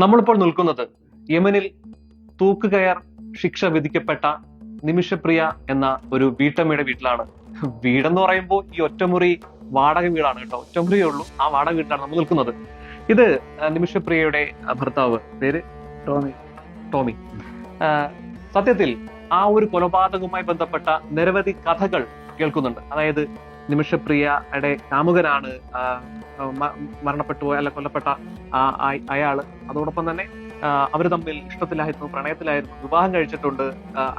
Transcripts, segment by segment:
നമ്മളിപ്പോൾ നിൽക്കുന്നത് യമനിൽ തൂക്കുകയർ ശിക്ഷ വിധിക്കപ്പെട്ട നിമിഷപ്രിയ എന്ന ഒരു വീട്ടമ്മയുടെ വീട്ടിലാണ്. വീടെന്ന് പറയുമ്പോൾ ഈ ഒറ്റമുറി വാടക വീടാണ് കേട്ടോ. ഒറ്റമുറിയേ ഉള്ളൂ. ആ വാടക വീട്ടിലാണ് നമ്മൾ നിൽക്കുന്നത്. ഇത് നിമിഷപ്രിയയുടെ ഭർത്താവ്, പേര് ടോമി. സത്യത്തിൽ ആ ഒരു കൊലപാതകവുമായി ബന്ധപ്പെട്ട നിരവധി കഥകൾ കേൾക്കുന്നുണ്ട്. അതായത് നിമിഷപ്രിയയുടെ കാമുകനാണ് മരണപ്പെട്ടു അല്ല കൊല്ലപ്പെട്ട അയാള്. അതോടൊപ്പം തന്നെ അവർ തമ്മിൽ ഇഷ്ടത്തിലായിരുന്നു, പ്രണയത്തിലായിരുന്നു, വിവാഹം കഴിച്ചിട്ടുണ്ട്,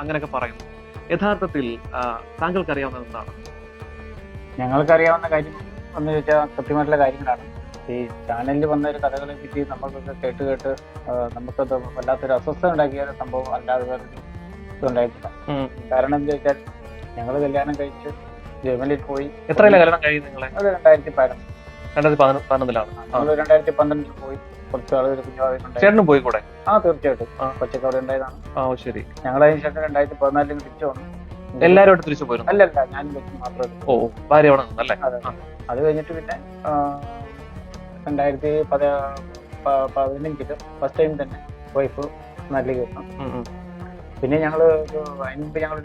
അങ്ങനെയൊക്കെ പറയുന്നു. യഥാർത്ഥത്തിൽ താങ്കൾക്ക് അറിയാവുന്നത് എന്താണ്? ഞങ്ങൾക്കറിയാവുന്ന കാര്യം എന്ന് ചോദിച്ചാൽ സത്യമായിട്ടുള്ള കാര്യങ്ങളാണ്. ഈ ചാനലിൽ വന്ന ഒരു കഥകളെ പറ്റി നമുക്കൊക്കെ കേട്ട് നമുക്കത് വല്ലാത്തൊരു അസ്വസ്ഥത ഉണ്ടാക്കിയ ഒരു സംഭവം അല്ലാതെ വേറൊരു ഇതുണ്ടായിട്ടില്ല. കാരണം എന്താ ചോദിച്ചാൽ ഞങ്ങൾ കല്യാണം കഴിച്ച് ജർമ്മനിയിൽ പോയി. എത്രയില്ല കല്യാണം കഴിയും നിങ്ങളെ? അത് 2011. 2011 നമ്മള് 2012 പോയി. കുറച്ച് ആളുകൾ കുഞ്ഞുവാദിക്കുണ്ടായി. ചേട്ടനും പോയി കൂടെ? തീർച്ചയായിട്ടും കൊച്ചൊക്കെ അവിടെ ഉണ്ടായതാണ്. ശരി. ഞങ്ങൾ അതിന് ശേഷം 2014 തിരിച്ചു വന്നു. എല്ലാവരും തിരിച്ചു പോയിരുന്നു? അല്ലല്ല, ഞാനും കൊച്ചു മാത്രമേ. ഭാര്യ അവിടെ നിന്നല്ലേ? അത് കഴിഞ്ഞിട്ട് പിന്നെ 2015 ഫസ്റ്റ് ടൈം തന്നെ വൈഫ് നാട്ടിലേക്ക് വന്നു. പിന്നെ ഞങ്ങളൊരു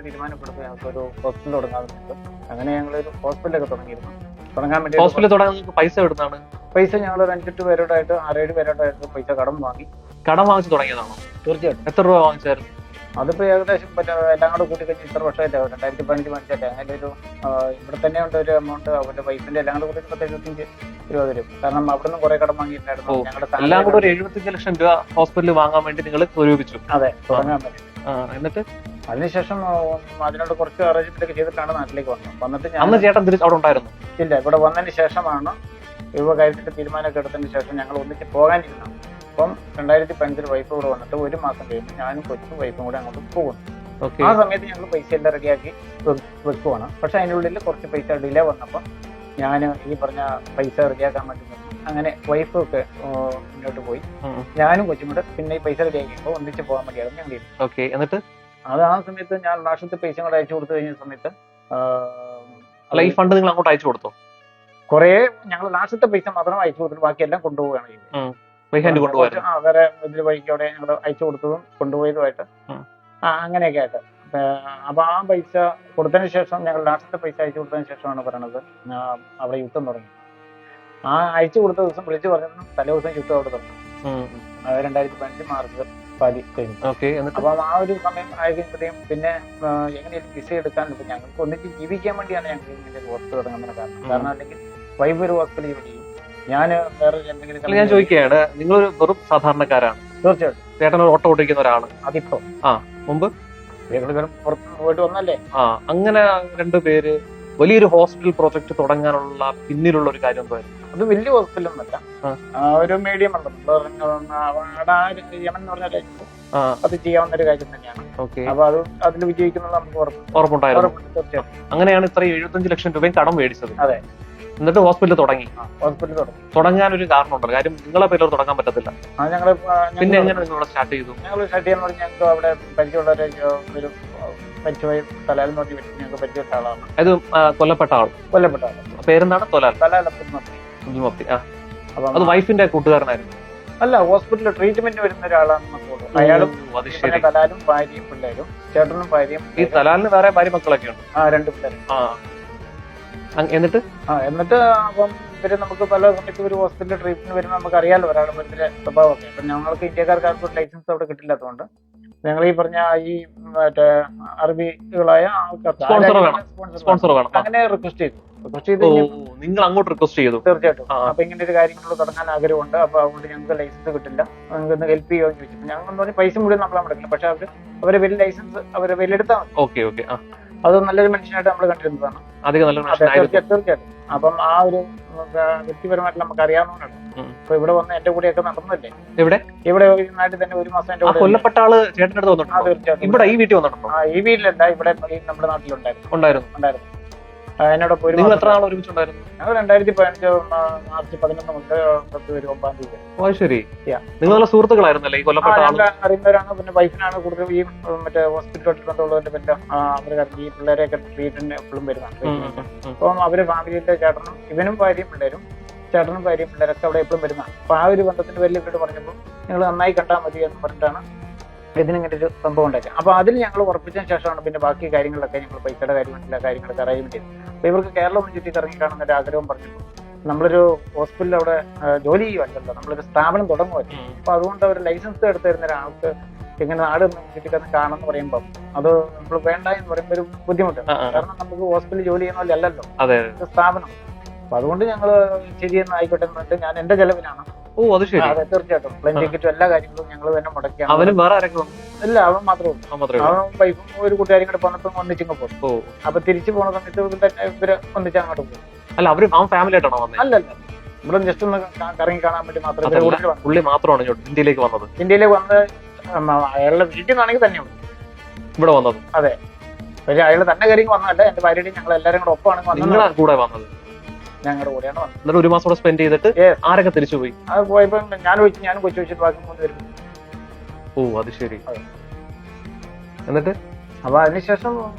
തീരുമാനപ്പെടുത്തി ഞങ്ങൾക്കൊരു ഹോസ്പിറ്റൽ തുടങ്ങാറുണ്ട്. അങ്ങനെ ഞങ്ങളൊരു ഹോസ്പിറ്റലൊക്കെ തുടങ്ങിയിരുന്നു. തുടങ്ങാൻ വേണ്ടി ഹോസ്പിറ്റൽ തുടങ്ങാൻ പൈസ എടുത്താണ്? പൈസ ഞങ്ങൾ 5-8 പേരോടായിട്ട് 6-7 പേരോടായിട്ട് പൈസ കടം വാങ്ങി. കടം വാങ്ങിച്ച് തുടങ്ങിയതാണോ? തീർച്ചയായിട്ടും. എത്ര രൂപ വാങ്ങിച്ചായിരുന്നു? അതിപ്പോ ഏകദേശം എല്ലാം കൂടെ കൂട്ടി കഴിഞ്ഞ് ഇത്ര വർഷമായിട്ട് 2015 മേടിച്ചിട്ട് അങ്ങനെ ഒരു ഇവിടെ തന്നെ ഉണ്ട് ഒരു എമൗണ്ട്. അവരുടെ വൈഫിന്റെ എല്ലാം കൂടെ കൂടി 75 രൂപ വരും. കാരണം അവിടെ നിന്ന് കുറെ കടം വാങ്ങിയിട്ടുണ്ടായിരുന്നു. എല്ലാം കൂടെ ഒരു 75 ലക്ഷം രൂപ ഹോസ്പിറ്റലിൽ വാങ്ങാൻ വേണ്ടി നിങ്ങൾ സ്വരൂപിച്ചു? അതെ, തുടങ്ങാൻ വേണ്ടി. എന്നിട്ട് അതിനുശേഷം അതിനോട് കുറച്ച് അറേഞ്ച്മെന്റ് ഒക്കെ ചെയ്തിട്ടാണ് നാട്ടിലേക്ക് വന്നത്. വന്നിട്ട് അന്ന് ചേട്ടൻ അവിടെ ഉണ്ടായിരുന്നു? ഇല്ല, ഇവിടെ വന്നതിന് ശേഷമാണ് കാര്യത്തിന്റെ തീരുമാനമൊക്കെ എടുത്തതിന് ശേഷം ഞങ്ങൾ ഒന്നിച്ച് പോകാനിരുന്നു. അപ്പം 2015 വൈഫ് ഇവിടെ വന്നിട്ട് 1 മാസം കഴിയുമ്പോൾ ഞാനും കൊച്ചും വൈഫും കൂടെ അങ്ങോട്ട് പോകുന്നു. ആ സമയത്ത് ഞങ്ങൾ പൈസ എല്ലാം റെഡിയാക്കി വെക്കുവാണ്. പക്ഷെ അതിനുള്ളിൽ കുറച്ച് പൈസ ഡിലേ വന്നപ്പോൾ ഞാൻ ഈ പറഞ്ഞ പൈസ റെഡിയാക്കാൻ വേണ്ടി അങ്ങനെ വൈഫും ഒക്കെ മുന്നോട്ട് പോയി. ഞാനും കൊച്ചും കൂടെ പിന്നെ ഈ പൈസ റെഡിയാക്കിയപ്പോൾ ഒന്നിച്ച് പോകാൻ വേണ്ടിയായിരുന്നു ഞങ്ങൾ. എന്നിട്ട് അത് ആ സമയത്ത് ഞാൻ ലാസ്റ്റത്തെ പൈസ കൂടെ അയച്ചു കൊടുത്തു കഴിഞ്ഞ സമയത്ത് ഈ ഫണ്ട് നിങ്ങൾ അങ്ങോട്ട് അയച്ചു കൊടുത്തോ? കുറെ ഞങ്ങൾ ലാസ്റ്റത്തെ പൈസ മാത്രം അയച്ചു കൊടുത്തിട്ട് ബാക്കിയെല്ലാം കൊണ്ടുപോവുകയാണ് ചെയ്തത്. വേറെ ഇതിൽ വഴിക്ക് അവിടെ ഞങ്ങൾ അയച്ചു കൊടുത്തതും കൊണ്ടുപോയതുമായിട്ട് അങ്ങനെയൊക്കെ ആയിട്ട്. അപ്പൊ ആ പൈസ കൊടുത്തതിന് ശേഷം ഞങ്ങൾ ലാസ്റ്റത്തെ പൈസ അയച്ചു കൊടുത്തതിന് ശേഷമാണ് പറയണത് അവിടെ യുദ്ധം തുടങ്ങി. ആ അയച്ചു കൊടുത്ത ദിവസം വിളിച്ചു പറഞ്ഞത് തലേ ദിവസം യുദ്ധം അവിടെ തുടങ്ങി. 2015 മാർച്ച് പാതി കഴിഞ്ഞു. അപ്പൊ ആ ഒരു സമയം ആയിരിക്കുമ്പോഴത്തേക്കും പിന്നെ എങ്ങനെയാലും വിസ എടുക്കാൻ ഇപ്പൊ ഞങ്ങൾക്ക് ഒന്നിച്ച് ജീവിക്കാൻ വേണ്ടിയാണ് ഞങ്ങൾ ഇങ്ങനെ ഹോസ്പിറ്റൽ തുടങ്ങുന്ന കാരണം അല്ലെങ്കിൽ വൈഫ് ഒരു ഹോസ്പിറ്റൽ ജോലി ചെയ്യും, ഞാൻ വേറെ എന്തെങ്കിലും. ഞാൻ ചോദിക്കുകയാണ്, നിങ്ങളൊരു വെറും സാധാരണക്കാരാണ്. തീർച്ചയായിട്ടും. ചേട്ടൻ ഒരു ഓട്ടോ ഓടിക്കുന്ന ഒരാള്. അതിപ്പോ മുമ്പ് പുറത്ത് പോയിട്ട് വന്നല്ലേ. അങ്ങനെ 2 പേര് വലിയൊരു ഹോസ്പിറ്റൽ പ്രോജക്ട് തുടങ്ങാനുള്ള പിന്നിലുള്ള ഒരു കാര്യം എന്തായിരുന്നു? അത് വലിയ ഹോസ്പിറ്റലൊന്നുമല്ല, ഒരു മീഡിയം യമൻ എന്ന് പറഞ്ഞാൽ അത് ചെയ്യാവുന്ന ഒരു കാര്യം തന്നെയാണ്. അപ്പൊ അത് അതിൽ വിജയിക്കുന്നത് നമുക്ക് ഉറപ്പുണ്ടായിരുന്നു. അങ്ങനെയാണ് ഇത്ര 75 ലക്ഷം രൂപയും കടം മേടിച്ചത്. അതെ. എന്നിട്ട് ഹോസ്പിറ്റൽ തുടങ്ങി. തുടങ്ങാൻ ഒരു കാരണമുണ്ട്. കാര്യം നിങ്ങളെ പേരിൽ തുടങ്ങാൻ പറ്റത്തില്ല. പിന്നെ എങ്ങനെ നിങ്ങൾ സ്റ്റാർട്ട് ചെയ്തു? ഞങ്ങൾ സ്റ്റാർട്ട് ചെയ്യാന്ന് പറഞ്ഞാൽ ഞങ്ങൾക്ക് അവിടെ പരിചയമുള്ള ഒരു പരിചയ തലാൽ എന്ന് പറഞ്ഞ ഞങ്ങൾക്ക് പരിചയപ്പെട്ട ആളാണ്. അത് കൊല്ലപ്പെട്ട ആൾ. പേരെന്താണ്? തലാൽ. അത് വൈഫിന്റെ കൂട്ടുകാരനായിരുന്നു? അല്ല, ഹോസ്പിറ്റലിൽ ട്രീറ്റ്മെന്റ് വരുന്ന ഒരാളാണെന്ന് തോന്നുന്നു. അയാളും തലാലും ഭാര്യയും പിള്ളേരും, ചേട്ടനും ഭാര്യയും. ഈ തലാലിന് വേറെ ഭാര്യ മക്കളൊക്കെ ഉണ്ട്? 2 പിള്ളേരും. എന്നിട്ട് അപ്പം ഇവര് നമുക്ക് പല സമയത്ത് ഒരു ഹോസ്പിറ്റലിൽ ട്രീറ്റ്മെന്റ് വരുമ്പോൾ നമുക്ക് അറിയാലോ ഒരാളുടെ ഇവരുടെ സ്വഭാവമൊക്കെ. അപ്പൊ ഞങ്ങൾക്ക് ഇന്ത്യക്കാർക്ക് ലൈസൻസ് അവിടെ കിട്ടില്ലാത്തതുകൊണ്ട് ഞങ്ങൾ ഈ പറഞ്ഞ ഈ മറ്റേ അറബികളായ സ്പോൺസർ വേണം അങ്ങനെ റിക്വസ്റ്റ് ചെയ്തു. നിങ്ങൾ അങ്ങോട്ട് റിക്വസ്റ്റ് ചെയ്തു? തീർച്ചയായിട്ടും. അപ്പൊ ഇങ്ങനെ ഒരു കാര്യങ്ങൾ തുടങ്ങാൻ ആഗ്രഹമുണ്ട്, അപ്പൊ അതുകൊണ്ട് ഞങ്ങൾക്ക് ലൈസൻസ് കിട്ടില്ല, നിങ്ങൾക്ക് ഹെൽപ്പ് ചെയ്യുമെന്ന് ചോദിച്ചു. ഞങ്ങൾ പറഞ്ഞ പൈസ മുഴുവൻ നമ്മളെ മുടക്കില്ല, പക്ഷെ അവരെ വലിയ ലൈസൻസ് അവരെ വലിയെടുത്താൽ മതി. അത് നല്ലൊരു മനുഷ്യനായിട്ട് നമ്മൾ കണ്ടിരുന്നതാണ്. തീർച്ചയായിട്ടും. അപ്പം ആ ഒരു വ്യക്തിപരമായിട്ട് നമുക്ക് അറിയാവുന്നതാണ്. ഇപ്പൊ ഇവിടെ വന്ന് എന്റെ കൂടെയൊക്കെ നടന്നല്ലേ. ഇവിടെ നാട്ടിൽ തന്നെ 1 മാസം എന്റെ കൂടെ. കൊല്ലപ്പെട്ട ആള് ചേട്ടൻ്റെ അടുത്ത് വന്നിട്ടുണ്ടോ? തീർച്ചയായിട്ടും. ഇവിടെ ഈ വീട്ടിൽ വന്നിട്ടുണ്ടോ? ഈ വീട്ടിലല്ല, ഇവിടെ നമ്മുടെ നാട്ടിലുണ്ടായിരുന്നു. എന്നോടൊപ്പം നിങ്ങൾ എത്ര നാൾ ഒരുമിച്ചുണ്ടായിരുന്നു? ഞങ്ങൾ 2015 മാർച്ച് 11 മുതൽ ഫെബ്രുവരി 9 തീയതി. ശരി. നിങ്ങളുടെ സുഹൃത്തുക്കളായിരുന്നല്ലേ ഈ കൊല്ലപ്പെട്ട ആൾ? അറിയുന്നവരാണ്. പിന്നെ വൈഫിനാണ് കൂടുതൽ ഈ മറ്റേ ഹോസ്പിറ്റലായിട്ട് ബന്ധമുള്ളതിന്റെ ബന്ധം. അവര് ഈ പിള്ളേരെയൊക്കെ ട്രീറ്റ്മെന്റ് എപ്പോഴും വരുന്നതാണ്. അപ്പം അവര് ഫാമിലിയിലെ ചേട്ടനും ഇവനും ഭാര്യയും പിള്ളേരും ചേട്ടനും ഭാര്യയും പിള്ളേരൊക്കെ അവിടെ എപ്പോഴും വരുന്നതാണ്. അപ്പൊ ആ ഒരു ബന്ധത്തിന്റെ പേരിൽ ഇവരോട് പറഞ്ഞപ്പോൾ നിങ്ങൾ നന്നായി കണ്ടാൽ മതി എന്ന് പറഞ്ഞിട്ടാണ് ഇതിനിങ്ങനെ ഒരു സംഭവം ഉണ്ടാക്കി. അപ്പൊ അതിൽ ഞങ്ങൾ ഉറപ്പിച്ചതിന് ശേഷമാണ് പിന്നെ ബാക്കി കാര്യങ്ങളിലൊക്കെ ഞങ്ങൾ പൈസയുടെ കാര്യമായിട്ടില്ല കാര്യങ്ങളൊക്കെ അറേഞ്ച്മെന്റ് ചെയ്തത്. അപ്പൊ ഇവർക്ക് കേരളം ഒന്ന് ചുറ്റി കറങ്ങി കാണുന്ന ഒരു ആഗ്രഹം പറഞ്ഞപ്പോൾ നമ്മളൊരു ഹോസ്പിറ്റലിൽ അവിടെ ജോലി ചെയ്യുമല്ലോ, നമ്മളൊരു സ്ഥാപനം തുടങ്ങുമല്ലോ. അപ്പൊ അതുകൊണ്ട് അവർ ലൈസൻസ് എടുത്ത് തരുന്ന ഒരാൾക്ക് ഇങ്ങനെ നാട് ചുറ്റിക്കറങ്ങി കാണുമെന്ന് പറയുമ്പോൾ അത് നമ്മൾ വേണ്ട എന്ന് പറയുമ്പോൾ ഒരു ബുദ്ധിമുട്ടാണ്. കാരണം നമുക്ക് ഹോസ്പിറ്റലിൽ ജോലി ചെയ്യുന്ന പോലെ അല്ലല്ലോ സ്ഥാപനം. അപ്പൊ അതുകൊണ്ട് ഞങ്ങൾ ശരിയെന്ന് ആയിക്കോട്ടെ എന്ന് പറഞ്ഞിട്ട് ഞാൻ എന്റെ ചെലവിലാണ്. അത് ശരി. അതെ, തീർച്ചയായിട്ടും പ്ലെയിൻ ടിക്കറ്റും എല്ലാ കാര്യങ്ങളും ഞങ്ങൾ തന്നെ മുടക്കിയാണ്. അവനും വേറെ ആരെങ്കിലും ഇല്ല, അവൻ മാത്രമേ ഉള്ളൂ. അവൻ വൈഫും ഒരു കൂട്ടുകാരും കൂടെ പോന്നപ്പോ ഒന്നിച്ചിങ്ങ് പോകും. അപ്പൊ തിരിച്ചു പോണ സമയത്ത് ഇവര് ഒന്നിച്ച് അങ്ങോട്ട് പോകും. അല്ല, അവര് അവൻ ഫാമിലി ആയിട്ടാണോ വന്നത്? അല്ലല്ല, ഇവിടെ ജസ്റ്റ് ഒന്ന് കറങ്ങി കാണാൻ വേണ്ടി മാത്രമേ. പുള്ളി മാത്രമാണ് ഇന്ത്യയിലേക്ക് വന്നത്? ഇന്ത്യയിലേക്ക് വന്ന് അയാളുടെ വീട്ടിൽ നിന്നാണെങ്കിൽ തന്നെയുണ്ട് ഇവിടെ വന്നത്. അതെ, പക്ഷെ അയാൾ തന്നെ കയറി വന്നതല്ല, എന്റെ ഭാര്യയുടെയും ഞങ്ങൾ എല്ലാവരും കൂടെ ഒപ്പമാണ് വന്നത്. കൂടെ വന്നത്? ഞങ്ങളുടെ കൂടെയാണ് വന്നത്. എന്നിട്ട് ഒരു മാസം കൂടെ സ്പെൻഡ് ചെയ്തിട്ട് ആരൊക്കെ തിരിച്ചു പോയി? അത് പോയപ്പോ ഞാനും കൊച്ചു വെച്ചിട്ട് ബാക്കി 3 പേരും. അത് ശരി. എന്നിട്ട് അപ്പൊ അതിനുശേഷം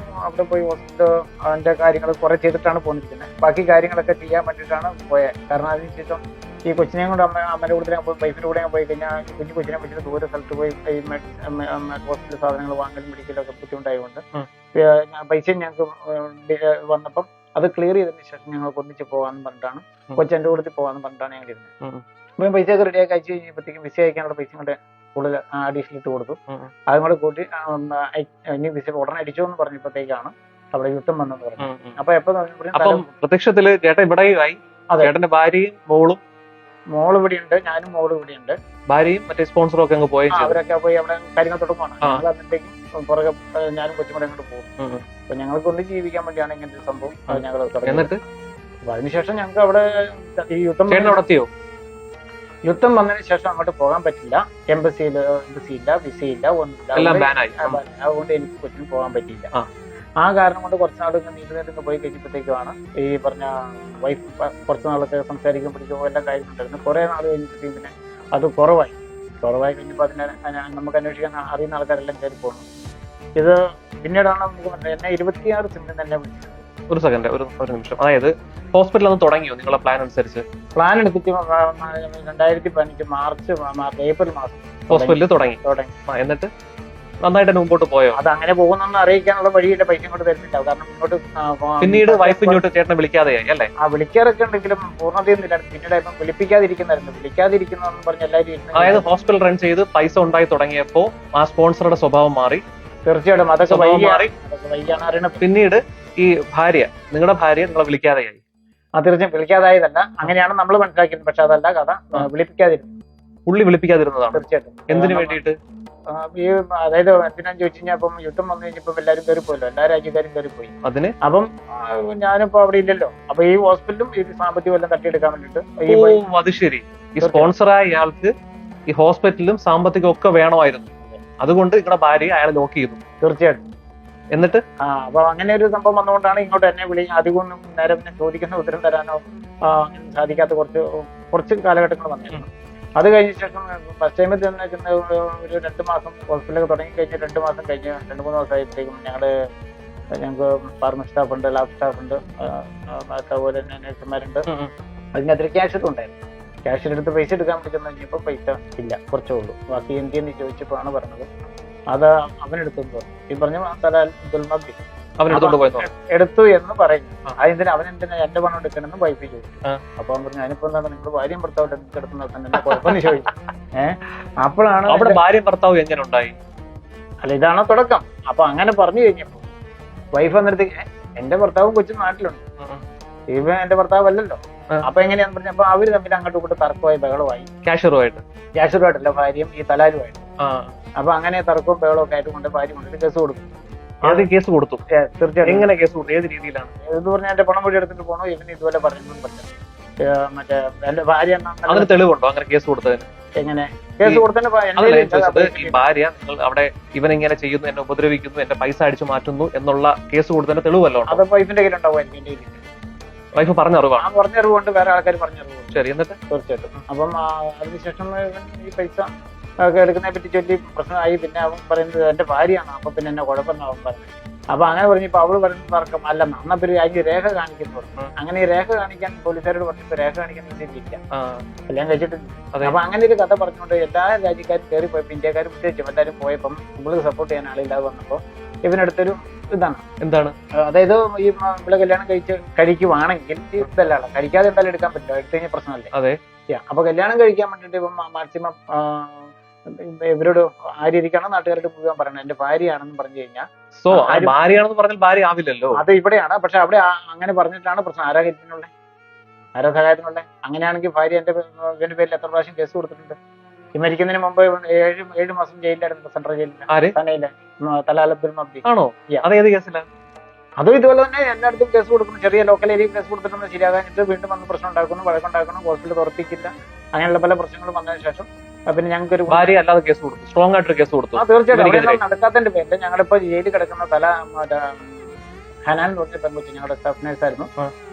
അവിടെ പോയി ഹോസ്പിറ്റൽ അതിന്റെ കാര്യങ്ങൾ കുറെ ചെയ്തിട്ടാണ് പോന്നിരിക്കുന്നത്. ബാക്കി കാര്യങ്ങളൊക്കെ ചെയ്യാൻ വേണ്ടിയിട്ടാണ് പോയത്. കാരണം അതിനുശേഷം ഈ കൊച്ചിനെയും കൊണ്ട് അമ്മയുടെ കൂടെ വൈഫിന്റെ കൂടെ പോയി കഴിഞ്ഞാൽ കൊച്ചിനെ വെച്ചിട്ട് ദൂര സ്ഥലത്ത് പോയി ഈ ഹോസ്പിറ്റൽ സാധനങ്ങൾ വാങ്ങലും പിടിക്കലും ഒക്കെ ബുദ്ധിമുട്ടായതുകൊണ്ട് പൈസയും ഞങ്ങൾക്ക് വന്നപ്പം അത് ക്ലിയർ ചെയ്തതിന് ശേഷം ഞങ്ങൾക്ക് ഒന്നിച്ച് പോകാന്ന് പറഞ്ഞിട്ടാണ്, കൊച്ചെന്റെ കൂടെ പോകാന്ന് പറഞ്ഞിട്ടാണ് ഞങ്ങൾ ഇരുന്നത്. അപ്പം പൈസയൊക്കെ റെഡിയാക്കി അയച്ചു കഴിഞ്ഞപ്പോഴത്തേക്കും വിസ അയക്കാനുള്ള പൈസ കൊണ്ട് കൂടുതൽ അഡീഷണൽ ഇട്ട് കൊടുത്തു. അതും കൂടെ കൂട്ടി ഇനി വിസ ഉടനെ അടിച്ചു എന്ന് പറഞ്ഞപ്പോഴത്തേക്കാണ് അവിടെ യുദ്ധം വന്നെന്ന് പറഞ്ഞു. അപ്പൊ എപ്പോ പ്രത്യക്ഷത്തില് ചേട്ടൻ ഇവിടെയായി, ചേട്ടന്റെ ഭാര്യയും മോള് ഇവിടെയുണ്ട്, ഞാനും മോള് ഇവിടെയുണ്ട്. ഭാര്യയും മറ്റേ സ്പോൺസറും ഒക്കെ അങ്ങ് പോയി, അവരൊക്കെ പോയി അവിടെ കാര്യങ്ങൾ തുടങ്ങുവാണ്. ഞങ്ങൾ അന്നത്തേക്കും പുറകെ ഞാനും കൊച്ചും കൂടെ അങ്ങോട്ട് പോകും. അപ്പൊ ഞങ്ങൾക്ക് കൊണ്ട് ജീവിക്കാൻ വേണ്ടിയാണ് ഇങ്ങനത്തെ സംഭവം ഞങ്ങൾ തുടങ്ങി. അതിനുശേഷം ഞങ്ങൾക്ക് അവിടെ ഈ യുദ്ധം വന്നതിന് ശേഷം അങ്ങോട്ട് പോകാൻ പറ്റില്ല. എംബസിയില്ല, വിസയില്ല, ഒന്നുമില്ല. അതുകൊണ്ട് എനിക്ക് കൊച്ചിന് പോകാൻ പറ്റിയില്ല. ആ കാരണം കൊണ്ട് കുറച്ച് നാൾ നീണ്ടു പോയി കഴിഞ്ഞപ്പോഴത്തേക്കുമാണ് ഈ പറഞ്ഞ വൈഫ് കുറച്ച് നാളൊക്കെ സംസാരിക്കാൻ പിടിച്ചോ എല്ലാ കാര്യങ്ങളുണ്ടായിരുന്നു. കുറെ നാൾ കഴിഞ്ഞപ്പോഴത്തേക്കും പിന്നെ അത് കുറവായി കഴിഞ്ഞപ്പോൾ അതിനെ നമുക്ക് അന്വേഷിക്കാൻ അറിയുന്ന ആൾക്കാരെല്ലാം കയറി പോകുന്നു. ഇത് പിന്നീടാണ് നമുക്ക് എന്നെ 26 സിമ്മിൽ തന്നെ വിളിച്ചത്. ഒരു സെക്കൻഡ്, ഒരു നിമിഷം. അതായത് ഹോസ്പിറ്റലിൽ ഒന്ന് തുടങ്ങിയോ നിങ്ങളെ പ്ലാൻ അനുസരിച്ച്? പ്ലാൻ എടുത്തിട്ട് 2015 ഏപ്രിൽ മാസം ഹോസ്പിറ്റലിൽ തുടങ്ങി. എന്നിട്ട് നന്നായിട്ട് മുമ്പോട്ട് പോയോ? അത് അങ്ങനെ പോകുന്നൊന്നും അറിയിക്കാനുള്ള വഴിയില്ല, പൈസ ഇങ്ങോട്ട് തരുന്നില്ല. കാരണം ഇങ്ങോട്ട് പിന്നീട് വൈഫ് ഇങ്ങോട്ട് ചേട്ടനെ വിളിക്കാതെയായി അല്ലേ? വിളിക്കാറൊക്കെ ഉണ്ടെങ്കിലും പൂർണ്ണതയൊന്നുമില്ല. പിന്നീട് ഇപ്പം വിളിക്കാതിരിക്കുന്നതെന്ന് പറഞ്ഞ എല്ലാവരും. അതായത് ഹോസ്പിറ്റൽ റൺ ചെയ്ത് പൈസ ഉണ്ടായി തുടങ്ങിയപ്പോ ആ സ്പോൺസറുടെ സ്വഭാവം മാറി. തീർച്ചയായിട്ടും അതൊക്കെ വൈകിയാണ് അറിയണം. പിന്നീട് ഈ നിങ്ങളുടെ ഭാര്യ നിങ്ങളെ വിളിക്കാതെയായി. തീർച്ചയായും വിളിക്കാതായതല്ല, അങ്ങനെയാണ് നമ്മൾ മനസ്സിലാക്കിയത്. പക്ഷെ അതല്ല കഥ, വിളിപ്പിക്കാതിരുന്നു. പുള്ളി വിളിപ്പിക്കാതിരുന്നതാണ്? തീർച്ചയായിട്ടും. എന്തിനു വേണ്ടിയിട്ട്? അതായത് എന്തിനാന്ന് ചോദിച്ചു കഴിഞ്ഞാൽ അപ്പം യുദ്ധം വന്നു കഴിഞ്ഞപ്പോ എല്ലാവരും കയറിപ്പോയല്ലോ, എല്ലാ രാജ്യക്കാരും കയറിപ്പോയി. അതിന് അപ്പം ഞാനിപ്പോ അവിടെ ഇല്ലല്ലോ. അപ്പൊ ഈ ഹോസ്പിറ്റലും ഈ സാമ്പത്തികം എല്ലാം തട്ടിയെടുക്കാൻ വേണ്ടിട്ട്. അത് ശരി. ഈ സ്പോൺസറായ ഇയാൾക്ക് ഈ ഹോസ്പിറ്റലും സാമ്പത്തികം ഒക്കെ വേണമായിരുന്നു. അതുകൊണ്ട് നിങ്ങളുടെ ഭാര്യ അയാളെ ലോക്ക് ചെയ്തു? തീർച്ചയായിട്ടും. എന്നിട്ട് അപ്പൊ അങ്ങനെ ഒരു സംഭവം വന്നുകൊണ്ടാണ് ഇങ്ങോട്ട് എന്നെ അധികം ഒന്നും നേരെ പിന്നെ ചോദിക്കുന്ന ഉത്തരം തരാനോ സാധിക്കാത്ത കുറച്ച് കാലഘട്ടങ്ങൾ വന്നിരുന്നു. അത് കഴിഞ്ഞ ശേഷം ഫസ്റ്റ് ടൈമിൽ തന്നെ ഒരു 2 മാസം ഹോസ്പിറ്റലൊക്കെ തുടങ്ങി കഴിഞ്ഞ് 2 മാസം കഴിഞ്ഞ് 2-3 മാസമായപ്പോഴത്തേക്കും ഞങ്ങൾക്ക് ഫാർമസി സ്റ്റാഫ് ഉണ്ട്, ലാബ് സ്റ്റാഫ് ഉണ്ട്, അതുപോലെ തന്നെ നഴ്സുമാരുണ്ട്. അതിനകത്ത് ക്യാഷ്യറും ഉണ്ടായിരുന്നു. ക്യാഷ്യറെടുത്ത് പൈസ എടുക്കാൻ പറ്റുന്ന കഴിഞ്ഞപ്പോൾ പൈസ ഇല്ല, കുറച്ചേ ഉള്ളൂ. ബാക്കി എന്തിയെന്ന് ചോദിച്ചപ്പോഴാണ് പറഞ്ഞത് അത് അവനെടുത്തെന്ന് പറഞ്ഞു. ഈ പറഞ്ഞ എടുത്തു എന്ന് പറയുന്നു. അതെന്തിനാ അവനെന്തിനാ എന്റെ പണം എടുക്കണമെന്ന് വൈഫ് ചോദിച്ചു. അപ്പൊ അവൻ പറഞ്ഞു അതിനിപ്പോ എന്താണ് നിങ്ങൾ ഭാര്യയും ഭർത്താവും എടുക്കുന്ന കുഴപ്പമെന്ന് ചോദിച്ചു. അപ്പോഴാണ് അവിടെ ഭാര്യയും ഭർത്താവും എങ്ങനെ ഉണ്ടായി? അല്ല, ഇതാണോ തുടക്കം. അപ്പൊ അങ്ങനെ പറഞ്ഞു കഴിഞ്ഞപ്പോ വൈഫ് വന്നിടത്ത് എന്റെ ഭർത്താവും കൊച്ചും നാട്ടിലുണ്ട്, ഇവ എന്റെ ഭർത്താവ് അല്ലല്ലോ. അപ്പൊ എങ്ങനെയാന്ന് പറഞ്ഞപ്പോ അവര് തമ്മിൽ അങ്ങോട്ടും ഇങ്ങോട്ട് തർക്കമായി ബഹളമായി. ക്യാഷറുമായിട്ടല്ല, ഭാര്യയും ഈ തലാലുമായിട്ട്. അപ്പൊ അങ്ങനെ തർക്കവും ബഹളവും ഒക്കെ ആയിട്ട് കൊണ്ട് ഭാര്യ കൊണ്ടിട്ട് കേസ് കൊടുക്കും. കേസ് കൊടുത്തു? തീർച്ചയായിട്ടും. എങ്ങനെ കേസ് കൊടുത്തു? ഏത് രീതിയിലാണ്? എന്ന് പറഞ്ഞാൽ എന്റെ പണം വഴി എടുത്തിട്ട് പോകണോ, ഇവന് ഇതുപോലെ പറയുന്നതും പറ്റില്ല. മറ്റേ എന്റെ ഭാര്യ തെളിവുണ്ടോ അങ്ങനെ കേസ് കൊടുത്തതിന്? എങ്ങനെ കേസ് കൊടുത്തതിന് ഭാര്യ നിങ്ങൾ അവിടെ ഇവൻ ഇങ്ങനെ ചെയ്യുന്നു, എന്നെ ഉപദ്രവിക്കുന്നു, എന്റെ പൈസ അടിച്ചു മാറ്റുന്നു എന്നുള്ള കേസ് കൊടുത്തതിന്റെ തെളിവല്ലോ? അത് വൈഫിന്റെ കയ്യിലുണ്ടാവുമായിരിക്കും. എന്റെ കയ്യിൽ വൈഫ് പറഞ്ഞറിവാണ്? പറഞ്ഞറിവുണ്ട്, വേറെ ആൾക്കാർ പറഞ്ഞറിവുണ്ട്. ശരി, എന്നിട്ട്? തീർച്ചയായിട്ടും. അപ്പം അതിനുശേഷം ഈ പൈസ ഒക്കെ എടുക്കുന്നതിനെ പറ്റി ചൊല്ലി പ്രശ്നമായി. പിന്നെ അവൻ പറയുന്നത് എന്റെ ഭാര്യയാണ്, അപ്പൊ പിന്നെ എന്നെ കുഴപ്പമെന്ന് അവൻ പറഞ്ഞു. അപ്പൊ അങ്ങനെ പറഞ്ഞപ്പോ അവള് പറയുന്ന തർക്കം അല്ല എന്നാ പേര് അതിന് രേഖ കാണിക്കുന്നു പറഞ്ഞു. അങ്ങനെ ഈ രേഖ കാണിക്കാൻ പോലീസുകാരോട് പറഞ്ഞപ്പോ രേഖ കാണിക്കാൻ വേണ്ടിയിട്ടില്ല, കല്യാണം കഴിച്ചിട്ടില്ല. അപ്പൊ അങ്ങനെ ഒരു കഥ പറഞ്ഞുകൊണ്ട് എല്ലാ രാജ്യക്കാരും കയറി പോയപ്പോ ഇന്ത്യക്കാരും പ്രത്യേകിച്ചും എല്ലാവരും പോയപ്പം ഇവള് സപ്പോർട്ട് ചെയ്യാൻ ആളില്ലാതെ വന്നപ്പോ ഇവനടുത്തൊരു ഇതാണ്. എന്താണ്? അതായത് ഈ ഇവളെ കല്യാണം കഴിക്കുവാണെങ്കിൽ ഇതല്ല, കഴിക്കാതെ എന്തായാലും എടുക്കാൻ പറ്റില്ല, എടുത്തു കഴിഞ്ഞാൽ പ്രശ്നമല്ലേ. അതെ. അപ്പൊ കല്യാണം കഴിക്കാൻ വേണ്ടിട്ട് ഇപ്പം മാക്സിമം ഇവരോട് ആര്യരിക്കണം നാട്ടുകാരോട് പോകാൻ പറയണം എന്റെ ഭാര്യയാണെന്ന് പറഞ്ഞു കഴിഞ്ഞാൽ. സോ ഭാര്യയാണെന്ന് പറഞ്ഞാൽ ഭാര്യ ആവില്ലല്ലോ. അത് ഇവിടെയാണ്. പക്ഷെ അവിടെ അങ്ങനെ പറഞ്ഞിട്ടാണ് പ്രശ്നം. ആരാ കാര്യത്തിനുള്ളത്, ആരാ സഹായത്തിനുള്ളത്? അങ്ങനെയാണെങ്കിൽ ഭാര്യ ഇവന്റെ പേരിൽ എത്ര പ്രാവശ്യം കേസ് കൊടുത്തിട്ടുണ്ട്. ഈ മരിക്കുന്നതിന് മുമ്പ് 7 മാസം ജയിലിലായിരുന്നു, സെൻട്രൽ ജയിലിൽ തനയില് തലാൽ അബ്ദുൽ മബ്ദി. ആണോ? അതേത് കേസിലാണ്? അതും ഇതുപോലെ തന്നെ എല്ലായിടത്തും കേസ് കൊടുക്കുന്നു. ചെറിയ ലോക്കൽ ഏരിയയിൽ കേസ് കൊടുത്തിട്ടുണ്ട്, ശരിയാകാനിട്ട് വീണ്ടും വന്ന് പ്രശ്നം ഉണ്ടാക്കുന്നു, വഴക്കുണ്ടാക്കുന്നു, ഹോസ്പിറ്റൽ തുറപ്പിക്കില്ല, അങ്ങനെയുള്ള പല പ്രശ്നങ്ങളും വന്നതിന് ശേഷം പിന്നെ ഞങ്ങൾക്ക് ഒരു ഭാര്യ അല്ലാതെ കേസ് കൊടുത്തു, സ്ട്രോങ് ആയിട്ട് കേസ് കൊടുത്തു. തീർച്ചയായിട്ടും നടക്കാത്തതിന്റെ പേരിൽ ഞങ്ങളിപ്പോ ജയിലിൽ കിടക്കുന്ന ഹനാൻ എന്ന് പറഞ്ഞ പെൺകുട്ടി ഞങ്ങളുടെ സ്റ്റാഫ് നേഴ്സായിരുന്നു.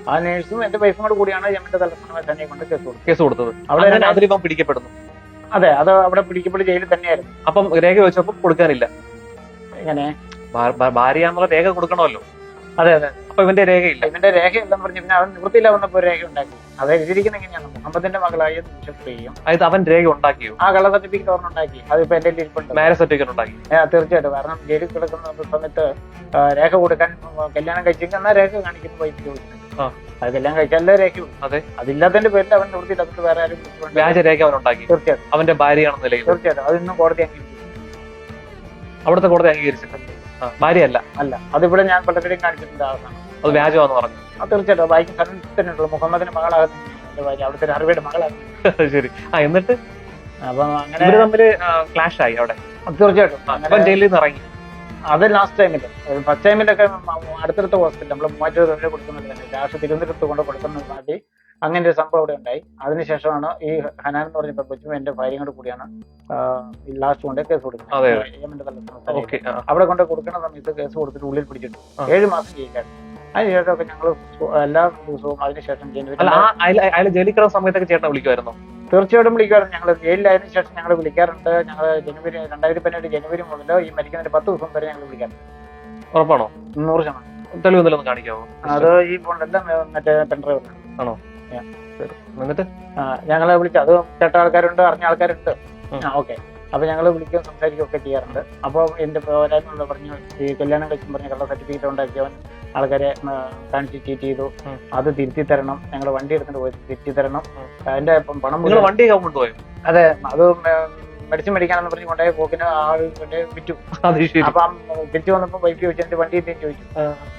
ആ നേഴ്സും എന്റെ വൈഫും കൂടെ കൂടിയാണ് യമന്റെ തലസ്ഥാനമായി തന്നെ കൊണ്ട് കേസ് കൊടുത്തത്. അവിടെ പിടിക്കപ്പെടുന്നു. അതെ, അത് അവിടെ പിടിക്കപ്പെട്ട് ജയിലിൽ തന്നെയായിരുന്നു. അപ്പം രേഖ വെച്ചപ്പോ കൊടുക്കാനില്ല. എങ്ങനെ? ഭാര്യ രേഖ കൊടുക്കണമല്ലോ. അതെ അതെ. അപ്പൊ ഇവന്റെ രേഖയില്ല. ഇവന്റെ രേഖയില്ലെന്ന് പറഞ്ഞു പിന്നെ അവൻ നിവൃത്തിയില്ല വന്നപ്പോ രേഖ ഉണ്ടാക്കി. അത് എഴുതിയിരിക്കുന്ന എങ്ങനെയാണ്? മുഹമ്മദിന്റെ മകളായ നിമിഷപ്രിയയും. അതായത് അവൻ രേഖ ഉണ്ടാക്കിയോ? ആ കളർ സർട്ടിഫിക്കറ്റ് ഓർമ്മ ഉണ്ടാക്കി. അതിപ്പോ എന്റെ ഇരിപ്പുണ്ട്. മാരേജ് സർട്ടിഫിക്കറ്റ് ഉണ്ടാക്കി. തീർച്ചയായിട്ടും. കാരണം ജയിലിൽ കിടക്കുന്ന സമയത്ത് രേഖ കൊടുക്കാൻ കല്യാണം കഴിച്ചെങ്കിൽ എന്നാ രേഖ കാണിക്കുന്ന വൈഫ് ചോദിച്ചിട്ടുണ്ട്. അത് കല്യാണം കഴിച്ചാലേ രേഖയുള്ളൂ. അതെ. അതില്ലാത്തതിന്റെ പേരിൽ അവൻ നിവൃത്തിയില്ലാത്ത വേറെ ആരും വ്യാജ രേഖ അവൻ ഉണ്ടാക്കി. തീർച്ചയായിട്ടും അവന്റെ ഭാര്യയാണെന്ന നിലയിൽ. തീർച്ചയായിട്ടും. അതിന്നും കോടതി അംഗീകരിച്ചു. അവിടുത്തെ കോടതി അംഗീകരിച്ചിട്ടുണ്ട്. ഭാര്യയല്ല. അല്ല, അതിവിടെ ഞാൻ പലരുടെയും കാണിച്ചിട്ടുണ്ട്. അവസാനം അത് വ്യാജമാണെന്ന് പറഞ്ഞു. തീർച്ചയായിട്ടും. ബാക്കി തന്നെ മുഹമ്മദിന്റെ മകളാകുന്നു എന്റെ ഭാര്യ, അവിടുത്തെ അറിവയുടെ മകളാകുന്നു. ശരി. എന്നിട്ട് അപ്പൊ അങ്ങനെ തമ്മില് ക്ലാഷ് ആയി അവിടെ. തീർച്ചയായിട്ടും. ജയിലിൽ നിന്ന് ഇറങ്ങി. അത് ലാസ്റ്റ് ടൈമില്. ഫസ്റ്റ് ടൈമിലൊക്കെ അടുത്തടുത്ത ഹോസ്പിറ്റൽ നമ്മള് മൂവാറ്റുപുഴ കൊടുക്കുന്നത് തന്നെ ലാസ്റ്റ് തിരുവനന്തപുരത്ത് കൊണ്ട് കൊടുക്കുന്നത് മാറ്റി അങ്ങനെ ഒരു സംഭവം അവിടെ ഉണ്ടായി. അതിനുശേഷമാണ് ഈ ഹനാൻ എന്ന് പറഞ്ഞ കൊച്ചും എന്റെ ഭാര്യയും കൂടെ കൂടിയാണ് ലാസ്റ്റ് കൊണ്ട് കേസ് കൊടുക്കുന്നത്. യമന്റെ തലസ്ഥാനം അവിടെ കൊണ്ട് കൊടുക്കുന്ന സമയത്ത് കേസ് കൊടുത്തിട്ട് ഉള്ളിൽ പിടിച്ചിട്ടു 7 മാസം ജയിലായിരുന്നു. അതിനുശേഷമൊക്കെ ഞങ്ങൾ എല്ലാ ദിവസവും അതിനുശേഷം ജയിലിൽ കിടന്ന സമയത്തൊക്കെ ചേട്ടനെ വിളിക്കുമായിരുന്നു. തീർച്ചയായിട്ടും വിളിക്കാറുണ്ട്. ഞങ്ങൾ ജയിലിലായതിനു ശേഷം ഞങ്ങൾ വിളിക്കാറുണ്ട്. ഞങ്ങൾ ജനുവരി 2017 ജനുവരി മുതൽ ഈ മരിക്കുന്നതിന് 10 ദിവസം വരെ ഞങ്ങൾ വിളിക്കാറുണ്ട്. ഉറപ്പാണോ? 100%. തെളിവെന്തെങ്കിലും കാണിക്കാമോ? അത് ഈ ഫോണിലെല്ലാം മറ്റേ പെൻഡ്രൈവ് ആണോ? എന്നിട്ട് ഞങ്ങളെ വിളിച്ചു. അത് കേട്ട ആൾക്കാരുണ്ട്, അറിഞ്ഞ ആൾക്കാരുണ്ട്. ഓക്കെ. അപ്പൊ ഞങ്ങൾ വിളിക്കുകയും സംസാരിക്കുകയും ഒക്കെ ചെയ്യാറുണ്ട്. അപ്പൊ എന്റെ പോരായ്മ പറഞ്ഞു ഈ കല്യാണം കഴിച്ചും പറഞ്ഞ കള്ള സർട്ടിഫിക്കറ്റ് ഉണ്ടാക്കിയവൻ ആൾക്കാരെ കാണിച്ച് ചീറ്റ് ചെയ്തു, അത് തിരുത്തി തരണം, ഞങ്ങൾ വണ്ടി എടുത്തിട്ട് പോയി തിരുത്തി തരണം. അതിന്റെ പണം വണ്ടി കൊണ്ടുപോയോ? അതെ, അത് മെഡിസിൻ മേടിക്കാനെന്ന് പറഞ്ഞ് കൊണ്ടുപോയ പോക്കിന് ആൾ വിറ്റു. അപ്പൊ തിരിച്ചു വന്നപ്പോ വൈഫ് ചോദിച്ചു എന്റെ വണ്ടി എന്തെങ്കിലും ചോദിച്ചു.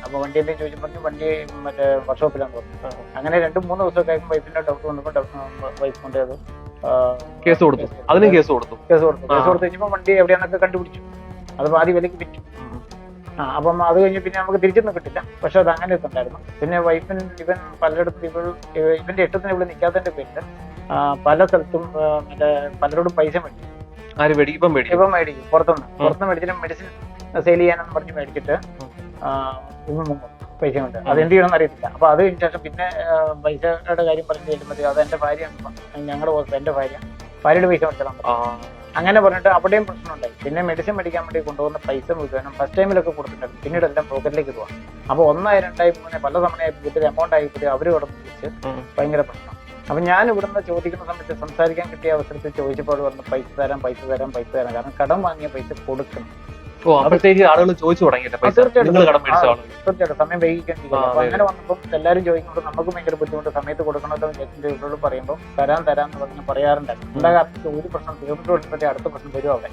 അപ്പൊ വണ്ടി എന്തെങ്കിലും ചോദിച്ചു പറഞ്ഞു വണ്ടി മറ്റേ വർക്ക്ഷോപ്പിലാന്ന് പറഞ്ഞു. അങ്ങനെ 2-3 ദിവസമൊക്കെ ആയിരുന്നു വൈഫിന്റെ ഡോക്ടർ വന്നപ്പോ വൈഫ് കൊണ്ട് അത് കേസ് കൊടുത്തു. അതിനും കേസ് കൊടുത്തു. കേസ് കൊടുത്തു കഴിഞ്ഞപ്പോ വണ്ടി എവിടെയാന്നൊക്കെ കണ്ടുപിടിച്ചു. അത് പാതി വിലക്ക് വിറ്റു. അപ്പം അത് കഴിഞ്ഞ് പിന്നെ നമുക്ക് തിരിച്ചൊന്നും കിട്ടില്ല. പക്ഷെ അത് അങ്ങനെ ഉണ്ടായിരുന്നു. പിന്നെ ഇവൻ പലയിടത്തും ഇവന്റെ ഇഷ്ടത്തിന് ഇവിടെ നിൽക്കാത്തതിന്റെ പേരിൽ പല സ്ഥലത്തും മറ്റേ പലരോടും പൈസ മേടിക്കും. ഇപ്പം മേടിക്കും. പുറത്തുനിന്ന് മേടിച്ചിട്ട് മെഡിസിൻ സെയിൽ ചെയ്യാനെന്ന് പറഞ്ഞ് മേടിച്ചിട്ട് ഇവൻ മുങ്ങും പൈസ കൊണ്ട്. അത് എന്ത് ചെയ്യണമെന്ന് അറിയത്തില്ല. അപ്പൊ അത് കഴിഞ്ഞ ശേഷം പിന്നെ പൈസയുടെ കാര്യം പറഞ്ഞു കഴിയുമ്പോൾ അത് എന്റെ ഭാര്യയാണ്, ഞങ്ങളുടെ എന്റെ ഭാര്യയുടെ പൈസ മേടിച്ചാൽ അങ്ങനെ പറഞ്ഞിട്ട് അവിടെയും പ്രശ്നമുണ്ടായി. പിന്നെ മെഡിസിൻ മേടിക്കാൻ വേണ്ടി കൊണ്ടുപോകുന്ന പൈസ മുഴുവനും ഫസ്റ്റ് ടൈമിലൊക്കെ കൊടുത്തിട്ടുണ്ട്. പിന്നീട് എല്ലാം പോക്കറ്റിലേക്ക് പോവാം. അപ്പൊ 1, 2 3 പല തവണയായി എമൗണ്ട് ആയിപ്പോയി അവര് കടന്നു പിടിച്ച് ഭയങ്കര പ്രശ്നം. അപ്പൊ ഞാൻ ഇവിടുന്ന് ചോദിക്കുന്ന സമയത്ത് സംസാരിക്കാൻ കിട്ടിയ അവസരത്തിൽ ചോദിച്ചപ്പോൾ പറഞ്ഞു പൈസ തരാം. കാരണം കടം വാങ്ങിയ പൈസ കൊടുക്കണം. ആളുകൾ ചോദിച്ചു തുടങ്ങി. തീർച്ചയായിട്ടും സമയം വൈകിക്കൊണ്ടിരിക്കുക. അപ്പൊ അങ്ങനെ വന്നപ്പോൾ എല്ലാവരും ചോദിക്കുമ്പോൾ നമുക്ക് ഭയങ്കര ബുദ്ധിമുട്ട്. സമയത്ത് കൊടുക്കണമെന്ന് ഇവരോട് പറയുമ്പോൾ തരാന്ന് പറഞ്ഞ് പറയാറുണ്ടായിരുന്നു. എന്താ കാരണം ഒരു പ്രശ്നം തീർന്നിട്ട് അടുത്ത പ്രശ്നം വരും അവിടെ.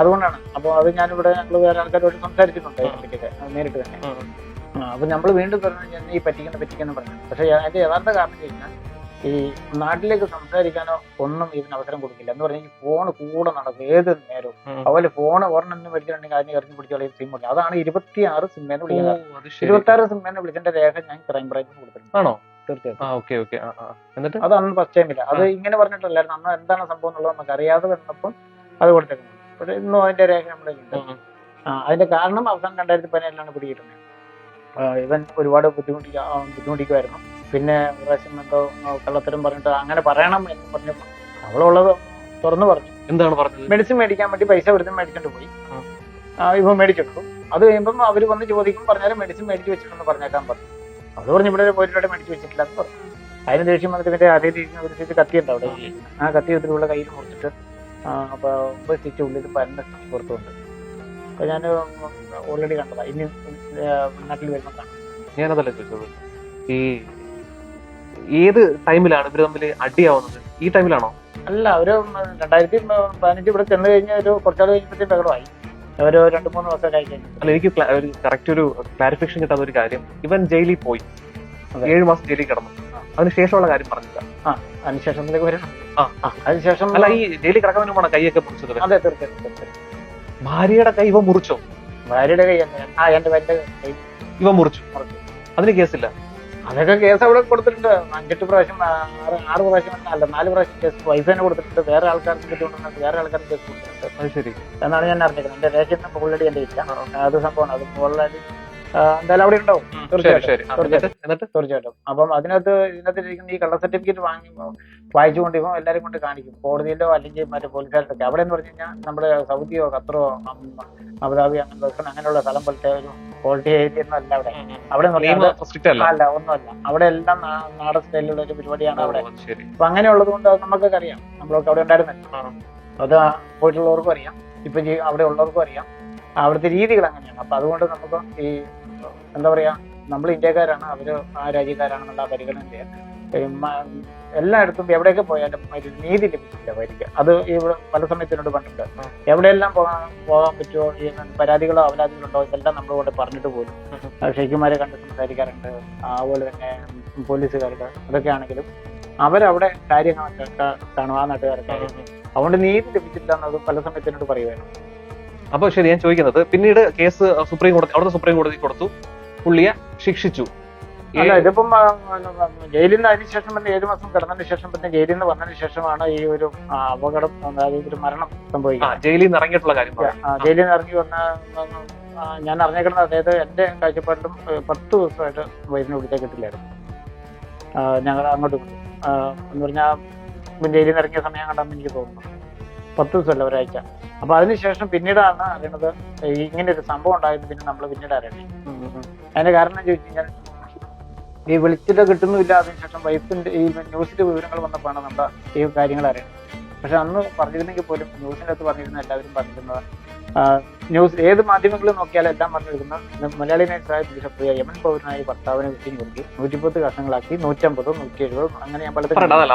അതുകൊണ്ടാണ്. അപ്പൊ അത് ഞാനിവിടെ ഞങ്ങൾ വേറെ ആൾക്കാരോട് സംസാരിച്ചിട്ടുണ്ട് അതിനെപ്പറ്റിയൊക്കെ നേരിട്ട് തന്നെ. അപ്പൊ നമ്മൾ വീണ്ടും പറഞ്ഞു ഈ പറ്റിക്കുന്ന പറഞ്ഞു. പക്ഷെ അതിന്റെ യഥാർത്ഥ കാരണം കഴിഞ്ഞാൽ ഈ നാട്ടിലേക്ക് സംസാരിക്കാനോ ഒന്നും ഇതിന് അവസരം കൊടുക്കില്ല. എന്ന് പറഞ്ഞാൽ ഫോൺ കൂടെ നടക്കും ഏത് നേരവും. അതുപോലെ ഫോൺ ഒരെണ്ണം മേടിച്ചിട്ടുണ്ടെങ്കിൽ അതിന് ഇറങ്ങി പിടിച്ചോളി സിം ഉണ്ട്. അതാണ് 26 സിമ്മേന്ന് വിളിക്കുന്നത്. 26 സിമ്മേന്ന് വിളിച്ചതിന്റെ രേഖ ഞാൻ ക്രൈം ബ്രാഞ്ചിന് കൊടുത്തിട്ടുണ്ട്. തീർച്ചയായിട്ടും. അത് അന്ന് ഫസ്റ്റ് ടൈമില്ല. അത് ഇങ്ങനെ പറഞ്ഞിട്ടല്ലായിരുന്നു. അന്ന് എന്താണ് സംഭവം എന്നുള്ളത് നമുക്ക് അറിയാതെ വന്നപ്പം അത് കൊടുത്തേക്കുന്നത്. പക്ഷെ ഇന്നും അതിന്റെ രേഖ നമ്മുടെ ഉണ്ട്. അതിന്റെ കാരണം അവസാനം 2017 പിടികിട്ടുന്നത്. ഇവൻ ഒരുപാട് ബുദ്ധിമുട്ടിക്കുമായിരുന്നു. പിന്നെ പ്രാവശ്യം എന്തോ കള്ളത്തരം പറഞ്ഞിട്ട് അങ്ങനെ പറയണം എന്ന് പറഞ്ഞപ്പോൾ അവളുള്ളത് തുറന്നു പറഞ്ഞു. എന്താണ് പറഞ്ഞത്? മെഡിസിൻ മേടിക്കാൻ വേണ്ടി പൈസ വെറുതെ മേടിച്ചോണ്ട് പോയി. ഇവ മേടിച്ചെടുക്കും. അത് കഴിയുമ്പം അവർ വന്ന് ചോദിക്കും, പറഞ്ഞാലും മെഡിസിൻ മേടിച്ച് വെച്ചിട്ടുണ്ടെന്ന് പറഞ്ഞേക്കാൻ പറഞ്ഞു. അത് പറഞ്ഞ് ഇവിടെ പോയിട്ട് മേടിച്ച് വെച്ചിട്ടില്ല എന്ന് പറഞ്ഞു. അതിന് ദേഷ്യം വന്നിട്ട് ഇവന്റെ അതേ ഒരു കത്തിയുണ്ട് അവിടെ. ആ കത്തി എടുത്തിട്ടുള്ള കയ്യിൽ മുറിച്ചിട്ട് അപ്പൊ 9 സ്റ്റിച്ച് ഉള്ളിൽ 12 സ്റ്റിച്ച് പുറത്തുണ്ട്. അപ്പൊ ഞാൻ ഓൾറെഡി കണ്ടതാ. ഇനി നാട്ടിൽ വരുമ്പോൾ കാണാം. ഞാനതല്ല ചോദിച്ചത്, ഈ ഏത് ടൈമിലാണ് ഇവര് തമ്മിൽ അടിയാവുന്നത്? ഈ ടൈമിലാണോ? അല്ല, ഒരു 2015 ഇവിടെ ചെന്ന് കഴിഞ്ഞ ഒരു കുറച്ചാൾ കഴിഞ്ഞപ്പോഴത്തേക്കും ബഹളമായി. ഒരു 2-3 ദിവസം കഴിഞ്ഞു. അല്ല, എനിക്ക് ഒരു കറക്റ്റ് ഒരു ക്ലാരിഫിക്കേഷൻ കിട്ടാത്ത ഒരു കാര്യം, ഇവൻ ജയിലിൽ പോയി 7 മാസം ജയിലിൽ കിടന്നു, അതിനുശേഷമുള്ള കാര്യം പറഞ്ഞില്ല. അതിനുശേഷത്തിലേക്ക് വരണം. അതിനുശേഷം അല്ല, ഈ ജയിലിൽ കിടക്കുന്നതിന് മുമ്പാണ് കൈയൊക്കെ മുറിച്ചത്? അതെ, തീർച്ചയായിട്ടും. ഭാര്യയുടെ കൈ ഇവ മുറിച്ചോ? ഭാര്യയുടെ കൈ എന്റെ ഭാര്യയുടെ കൈ ഇവ മുറിച്ചു. അതിന് കേസില്ല? അതൊക്കെ കേസ് അവിടെ കൊടുത്തിട്ടുണ്ട്. 5-8 പ്രാവശ്യം, 6 പ്രാവശ്യം, അല്ല 4 പ്രാവശ്യം കേസ് വൈഫ് തന്നെ കൊടുത്തിട്ടുണ്ട്. വേറെ ആൾക്കാർക്ക് പറ്റിക്കൊണ്ടിരുന്നത് വേറെ ആൾക്കാർക്ക് കേസ് കൊടുത്തിട്ടുണ്ട്. അത് ശരി എന്നാണ് ഞാൻ അറിഞ്ഞിരിക്കുന്നത്. എന്റെ രേഖ ഓൾറെഡി എന്റെ ഇല്ല. അത് സംഭവമാണ്. അത് ഓൾറെഡി എന്തായാലും അവിടെ ഉണ്ടാവും. തീർച്ചയായിട്ടും. അപ്പം ഇതിനകത്ത് ഇരിക്കുന്ന ഈ കള്ള സർട്ടിഫിക്കറ്റ് വായിച്ചുകൊണ്ട് ഇപ്പം എല്ലാവരും കൊണ്ട് കാണിക്കും, കോടതിയിലോ അല്ലെങ്കിൽ മറ്റേ പോലീസുകാരുടെ. അവിടെ എന്ന് പറഞ്ഞു കഴിഞ്ഞാൽ നമ്മുടെ സൗദിയോ ഖത്തറോ അബുദാബി അങ്ങനെയുള്ള സ്ഥലം പോലത്തെ ഒരു ക്വാളിറ്റി ഏരിയ ഒന്നും അല്ല അവിടെ. അവിടെ അല്ല, ഒന്നുമല്ല. അവിടെ എല്ലാം നാടൻ സ്റ്റൈലിലുള്ള ഒരു പരിപാടിയാണ് അവിടെ. അപ്പൊ അങ്ങനെയുള്ളത് കൊണ്ട് നമുക്കൊക്കെ അറിയാം. നമ്മളൊക്കെ അവിടെ ഉണ്ടായിരുന്നല്ലോ. അത് പോയിട്ടുള്ളവർക്കും അറിയാം, ഇപ്പൊ അവിടെ ഉള്ളവർക്കും അറിയാം അവിടുത്തെ രീതികൾ അങ്ങനെയാണ്. അപ്പൊ അതുകൊണ്ട് നമുക്ക് ഈ എന്താ പറയാ, നമ്മൾ ഇന്ത്യക്കാരാണ്, അവര് ആ രാജ്യക്കാരാണെന്നുള്ള പരിഗണനയില്ല. എല്ലായിടത്തും എവിടെയൊക്കെ പോയാലും ഒരു നീതി ലഭിച്ചില്ല അവർക്ക്. അത് ഇവിടെ പല സമയത്തിനോട് പറഞ്ഞിട്ടുണ്ട്. എവിടെയെല്ലാം പോകാൻ പറ്റുമോ, ഈ പരാതികളോ അവരാതികളോ ഉണ്ടോ, ഇതെല്ലാം നമ്മളോട് പറഞ്ഞിട്ട് പോലും ഷെയ്ഖുമാരെ കണ്ട് സംസാരിക്കാറുണ്ട്. അതുപോലെ തന്നെ പോലീസുകാരുടെ അതൊക്കെ ആണെങ്കിലും അവരവിടെ കാര്യങ്ങളൊക്കെ കാണും, ആ നാട്ടുകാരൊക്കെ. അതുകൊണ്ട് നീതി ലഭിച്ചില്ല എന്നത് പല സമയത്തിനോട് പറയുവായിരുന്നു. അപ്പൊ ശരി, ഞാൻ ചോദിക്കുന്നത്, പിന്നീട് കേസ് സുപ്രീം കോടതി, അവിടുത്തെ സുപ്രീം കോടതി കൊടുത്തു, പുള്ളിയെ ശിക്ഷിച്ചു. അല്ല, ഇതിപ്പം ജയിലിൽ നിന്ന് അതിനുശേഷം പിന്നെ 7 മാസം കിടന്നതിന് ശേഷം പിന്നെ ജയിലിൽ നിന്ന് വന്നതിന് ശേഷമാണ് ഈ ഒരു അപകടം, അതായത് ഒരു മരണം സംഭവിക്കുന്നത്. ജയിലിൽ നിന്ന് ഇറങ്ങിയിട്ടുള്ള കാര്യം. ജയിലിൽ നിന്ന് ഇറങ്ങി വന്ന ഞാൻ അറിഞ്ഞേക്കുന്നത്, അതായത് എന്റെ കാഴ്ചപ്പാടിലും 10 ദിവസമായിട്ട് വൈദ്യുതി വിളിച്ചാൽ കിട്ടില്ലായിരുന്നു. ഞങ്ങൾ അങ്ങോട്ട് എന്ന് പറഞ്ഞാൽ ജയിലിൽ നിന്ന് ഇറങ്ങിയ സമയം കണ്ടെന്ന് എനിക്ക് തോന്നുന്നു. 10 ദിവസമല്ല, ഒരാഴ്ച. അപ്പൊ അതിനുശേഷം പിന്നീടാണ് അറിയണത് ഇങ്ങനെ ഒരു സംഭവം ഉണ്ടായത്. പിന്നെ നമ്മൾ പിന്നീട് അറിയണേ. അതിന്റെ കാരണം ചോദിച്ചു കഴിഞ്ഞാൽ, ഈ വിളിച്ചിട്ട് കിട്ടുന്നുമില്ല. അതിനുശേഷം വൈഫിന്റെ ഈ ന്യൂസിന്റെ വിവരങ്ങൾ വന്നപ്പോഴാണ് നമ്മുടെ ഈ കാര്യങ്ങൾ അറിയുന്നത്. പക്ഷെ അന്ന് പറഞ്ഞിരുന്നെങ്കിൽ പോലും ന്യൂസിന്റെ അകത്ത് പറഞ്ഞിരുന്ന എല്ലാവരും പറഞ്ഞിരുന്നത്, ന്യൂസ് ഏത് മാധ്യമങ്ങളിൽ നോക്കിയാലും എല്ലാം പറഞ്ഞിരിക്കുന്നത്, മലയാളി നൈസായ ബിഷപ്രിയ യമൻ പൗരനായി ഭർത്താവിനെ വിട്ടിന് കൊടുക്കി 110 കഷ്ണങ്ങളാക്കി 150, 170 അങ്ങനെ ഞാൻ പലതും.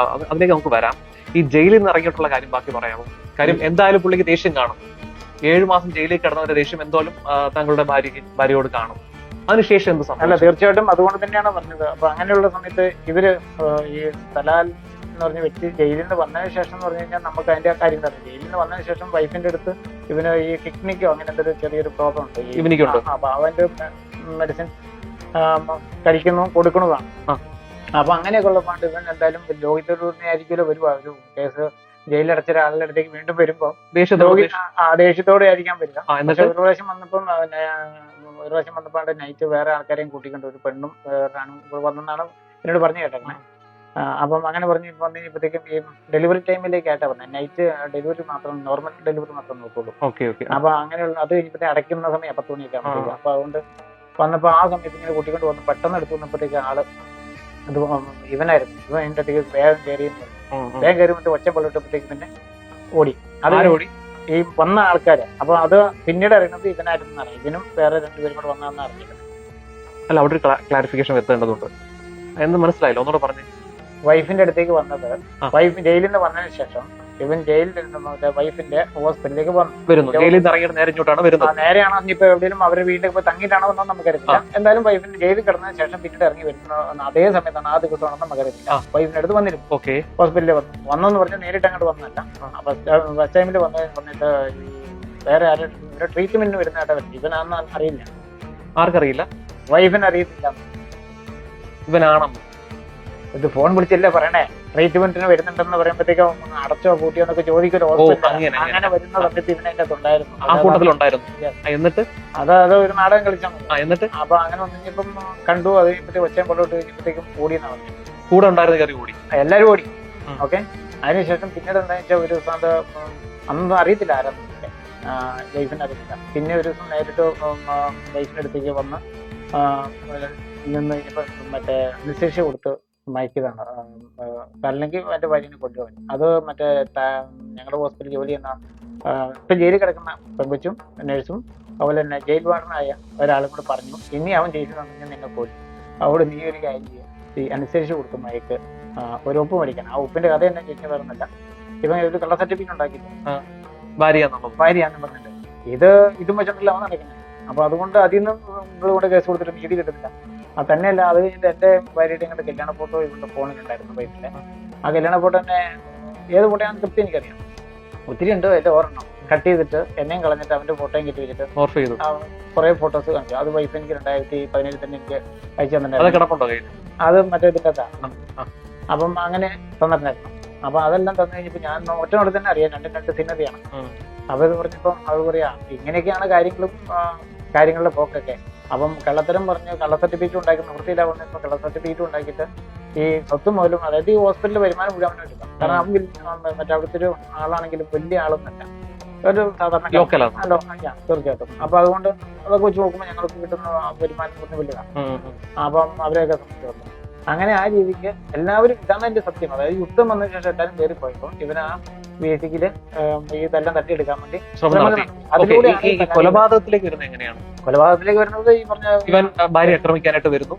അതിലേക്ക് നമുക്ക് വരാം. ഈ ജയിലിൽ നിന്ന് ഇറങ്ങിയിട്ടുള്ള കാര്യം ബാക്കി പറയാമോ? കാര്യം എന്തായാലും പുള്ളിക്ക് ദേഷ്യം കാണും. 7 മാസം ജയിലിൽ കിടന്നവരുടെ ദേഷ്യം എന്തായാലും താങ്കളുടെ ഭാര്യയോട് കാണും. അതിനുശേഷം എന്ത് സംഭവം? അല്ല, തീർച്ചയായിട്ടും അതുകൊണ്ട് തന്നെയാണ് പറഞ്ഞത്. അപ്പൊ അങ്ങനെയുള്ള സമയത്ത് ഇവര് ഈ തലാൽ എന്ന് പറഞ്ഞ വ്യക്തി ജയിലിൽ നിന്ന് വന്നതിന് ശേഷം എന്ന് പറഞ്ഞു കഴിഞ്ഞാൽ നമുക്ക് അതിന്റെ കാര്യം അറിയാം. ജയിലിൽ നിന്ന് വന്നതിന് ശേഷം വൈഫിന്റെ അടുത്ത് ഇവന് ഈ കിഡ്നിക്കോ അങ്ങനെ എന്തൊരു ചെറിയൊരു പ്രോബ്ലം ഉണ്ട്. ഇവനിക്കുണ്ട്. അപ്പൊ അവന്റെ മെഡിസിൻ കഴിക്കുന്നു, കൊടുക്കുന്നതാണ്. അപ്പൊ അങ്ങനെയൊക്കെ ഉള്ളപ്പോൾ ഇവൻ എന്തായാലും ലോഹിതൂറിനെ ആയിരിക്കുമല്ലോ വരുവാ. ഒരു കേസ് ജയിലിലടച്ച ഒരാളുടെ അടുത്തേക്ക് വീണ്ടും വരുമ്പോ ദേഷ്യത്തോടെ ആയിരിക്കാൻ പറ്റില്ല. ഒരു പ്രാവശ്യം വന്നപ്പോൾ നൈറ്റ് വേറെ ആൾക്കാരെയും കൂട്ടിക്കൊണ്ട് ഒരു പെണ്ണും വേറൊരാണും വന്നെന്നാണ് എന്നോട് പറഞ്ഞു കേട്ടേ. അപ്പം അങ്ങനെ പറഞ്ഞു വന്നപ്പോഴത്തേക്കും ഈ ഡെലിവറി ടൈമിലേക്ക് ആയിട്ടാ പറഞ്ഞത്. നൈറ്റ് ഡെലിവറി മാത്രം, നോർമൽ ഡെലിവറി മാത്രം നോക്കുള്ളൂ. അപ്പൊ അങ്ങനെയുള്ള അത് കഴിഞ്ഞപ്പോഴത്തെ അടയ്ക്കുന്ന സമയം 10 മണിയൊക്കെ ആകുമ്പോഴത്തേക്ക്. അപ്പൊ അതുകൊണ്ട് വന്നപ്പോ ആ സമയത്ത് ഇങ്ങനെ കൂട്ടിക്കൊണ്ട് വന്ന് പെട്ടെന്ന് എടുത്തു വന്നപ്പോഴത്തേക്ക് ആള് അത് ഇവനായിരുന്നു. ഇവൻ എന്റെ അടുത്തേക്ക് വേഗം കയറിയെന്ന് പറഞ്ഞു. വേഗം കയറി മറ്റേ ഒച്ച പൊള്ളിട്ടപ്പോഴത്തേക്ക് പിന്നെ ഓടി. അത് ഓടി ഈ വന്ന ആൾക്കാര്. അപ്പൊ അത് പിന്നീട് അറിയുന്നത് ഇവനായിരുന്നാണ്. ഇതിനും വേറെ 2 പേരും കൂടെ വന്നതെന്ന് അറിഞ്ഞിട്ടുണ്ട്. അല്ല, അവിടെ ഒരു ക്ലാരിഫിക്കേഷൻ വരുത്തേണ്ടതുണ്ട്. എന്ത് മനസ്സിലായില്ല, ഒന്നുകൂടെ പറഞ്ഞു. വൈഫിന്റെ അടുത്തേക്ക് വന്നത്, വൈഫ് ജയിലിൽ നിന്ന് വന്നതിന് ശേഷം ഇവൻ ജയിലിൽ നിന്ന് വൈഫിന്റെ ഹോസ്പിറ്റലിലേക്ക് വരുന്നു. ജയിലിൽ നിന്ന് ഇറങ്ങിയിട്ട് നേരെ ഇങ്ങോട്ടാണ് വരുന്നത്. നേരെയാണോ ഇനിയിപ്പോ എവിടെയും അവരുടെ വീട്ടിൽ പോയി തങ്ങിയിട്ടാണോ വന്നോ നമുക്കറിയില്ല. എന്തായാലും വൈഫിന്റെ ജയിലിൽ കിടന്നതിന് ശേഷം പിന്നീട് ഇറങ്ങി വരുന്ന അതേ സമയത്താണ്, ആ ദിവസമാണെന്ന് നമുക്കറിയില്ല. വൈഫിന്റെ അടുത്ത് വന്നിരുന്നു, ഹോസ്പിറ്റലിൽ വന്നെന്ന് പറഞ്ഞാൽ നേരിട്ട് അങ്ങോട്ട് വന്നല്ല. ഫസ്റ്റ് ടൈമിൽ വന്നിട്ട് വേറെ ആരും ട്രീറ്റ്മെന്റിന് വരുന്നതായിട്ട് പറ്റി. ഇവനാണെന്ന് അറിയില്ല. ആർക്കറിയില്ല? വൈഫിന് അറിയത്തില്ല. ഇവനാണോ? ഇത് ഫോൺ വിളിച്ചല്ലേ പറയണേ, ട്രീറ്റ്മെന്റിന് വരുന്നുണ്ടെന്ന് പറയുമ്പോഴത്തേക്കും അടച്ചോ കൂട്ടിയോ എന്നൊക്കെ ചോദിക്കുമല്ലോ. അങ്ങനെ വരുന്ന സമയത്ത് ഇവനെ അതിന്റെ അകത്തുണ്ടായിരുന്നു. എന്നിട്ട് അത് ഒരു നാടകം കളിച്ചാൽ മതി. അപ്പൊ അങ്ങനെ വന്നിപ്പം കണ്ടു. അത് കഴിഞ്ഞപ്പോഴത്തേക്ക് ഒച്ചയും പൊള്ളോട്ട് കഴിഞ്ഞപ്പോഴത്തേക്കും ഓടിയെന്നാ പറഞ്ഞു. കൂടെ ഉണ്ടായിരുന്ന ഓടി, എല്ലാരും ഓടി. ഓക്കെ. അതിനുശേഷം പിന്നീട് എന്താ വെച്ചാൽ ഒരു ദിവസം അന്നൊന്നും അറിയത്തില്ല ആരാന്ന്. വൈഫിന് അറിയില്ല. പിന്നെ ഒരു ദിവസം നേരിട്ട് വൈഫിന്റെ അടുത്തേക്ക് വന്ന് നിന്ന് കഴിഞ്ഞപ്പോൾ മറ്റേ നിശേഷ കൊടുത്ത് മയക്കിയതാണ്. അല്ലെങ്കിൽ എന്റെ ഭാര്യനെ കൊണ്ടുപോകാൻ. അത് മറ്റേ ഞങ്ങളുടെ ഹോസ്പിറ്റലിൽ ജോലി ചെയ്യുന്ന ഇപ്പൊ ജയിലിൽ കിടക്കുന്ന പെങ്കൊച്ചും നഴ്സും അതുപോലെ തന്നെ ജയിൽ വാർഡനായ ഒരാളും കൂടെ പറഞ്ഞു, ഇനി അവൻ ജയിലിൽ വന്നു നിന്നെ പോലും അവിടെ നീ ഒരു കാര്യം ചെയ്യും, ഈ അനുസരിച്ച് കൊടുത്തു മയക്ക് ഒരു ഉപ്പ് മേടിക്കണം. ആ ഉപ്പിന്റെ കഥ തന്നെ ചേച്ചി പറയുന്നില്ല. ഇവൻ ഒരു കള്ള സർട്ടിഫിക്കറ്റ് ഉണ്ടാക്കിയില്ല, ഭാര്യയാന്ന് പറഞ്ഞിട്ട് ഇതും വെച്ചിട്ടില്ല അവൻ നടക്കുന്നത്. അപ്പൊ അതുകൊണ്ട് അതിൽ നിന്ന് നിങ്ങൾ കൂടെ കേസ് കൊടുത്തിട്ട് നീതി കിട്ടുന്നില്ല. അത് തന്നെയല്ല, അത് കഴിഞ്ഞിട്ട് എന്റെ ഭാര്യയുടെ ഇങ്ങോട്ട് കല്യാണ ഫോട്ടോ ഇവരുടെ ഫോണിലുണ്ടായിരുന്നു വൈഫിന്റെ. ആ കല്യാണ ഫോട്ടോ തന്നെ ഏത് ഫോട്ടോയാണെന്ന് കൃത്യം എനിക്കറിയാം. ഒത്തിരി ഉണ്ട്. അതിന്റെ ഒരെണ്ണം കട്ട് ചെയ്തിട്ട് എന്നെയും കളഞ്ഞിട്ട് അവന്റെ ഫോട്ടോയും കെട്ടി വെച്ചിട്ട് കുറെ ഫോട്ടോസ് കാണിച്ചു. അത് വൈഫ് എനിക്ക് 2017 തന്നെ എനിക്ക് അയച്ചു തന്നിട്ടുണ്ടായിരുന്നു. അത് മറ്റേ ഇതിന്റെ അപ്പം അങ്ങനെ തന്നിട്ടുണ്ടായിരുന്നു. അപ്പൊ അതെല്ലാം തന്നു കഴിഞ്ഞപ്പോ ഞാൻ ഒറ്റനോട് തന്നെ അറിയാം, രണ്ട് സിന്നതയാണ്. അപ്പൊ ഇത് പറഞ്ഞപ്പം അത് പറയാ ഇങ്ങനെയൊക്കെയാണ് കാര്യങ്ങളുടെ പോക്കൊക്കെ. അപ്പം കള്ളത്തരം പറഞ്ഞ് കള്ള സർട്ടിഫിക്കറ്റ് ഉണ്ടാക്കി നിവൃത്തിയിലാവുന്ന ഇപ്പൊ കള്ള സർട്ടിഫിക്കറ്റ് ഉണ്ടാക്കിയിട്ട് ഈ സ്വത്തും മൂലം, അതായത് ഈ ഹോസ്പിറ്റലിൽ വരുമാനം മുഴുവൻ കിട്ടും. കാരണം അവൻ മറ്റേ അവിടുത്തെ ഒരു ആളാണെങ്കിലും വലിയ ആളൊന്നല്ല, ഒരു സാധാരണ തീർച്ചയായിട്ടും. അപ്പൊ അതുകൊണ്ട് അതൊക്കെ വെച്ച് നോക്കുമ്പോൾ ഞങ്ങൾക്ക് കിട്ടുന്ന വരുമാനം കുറച്ച് വലുതാണ്. അപ്പം അവരെയൊക്കെ സംബന്ധിച്ചിടത്തോളം അങ്ങനെ ആ രീതിക്ക് എല്ലാവരും ഇതാണ് എന്റെ സത്യം. അതായത് യുദ്ധം വന്ന ശേഷം എല്ലാവരും കയറിപ്പോയപ്പോ ഇവനാ ബേസിക്കല് ഇതെല്ലാം തട്ടിയെടുക്കാൻ വേണ്ടി കൊലപാതകത്തിലേക്ക് വരുന്നത് എങ്ങനെയാണ്? കൊലപാതകത്തിലേക്ക് വരുന്നത് ഈ പറഞ്ഞ ഇവൻ ഭാര്യ ആക്രമിക്കാനായിട്ട് വരുന്നു.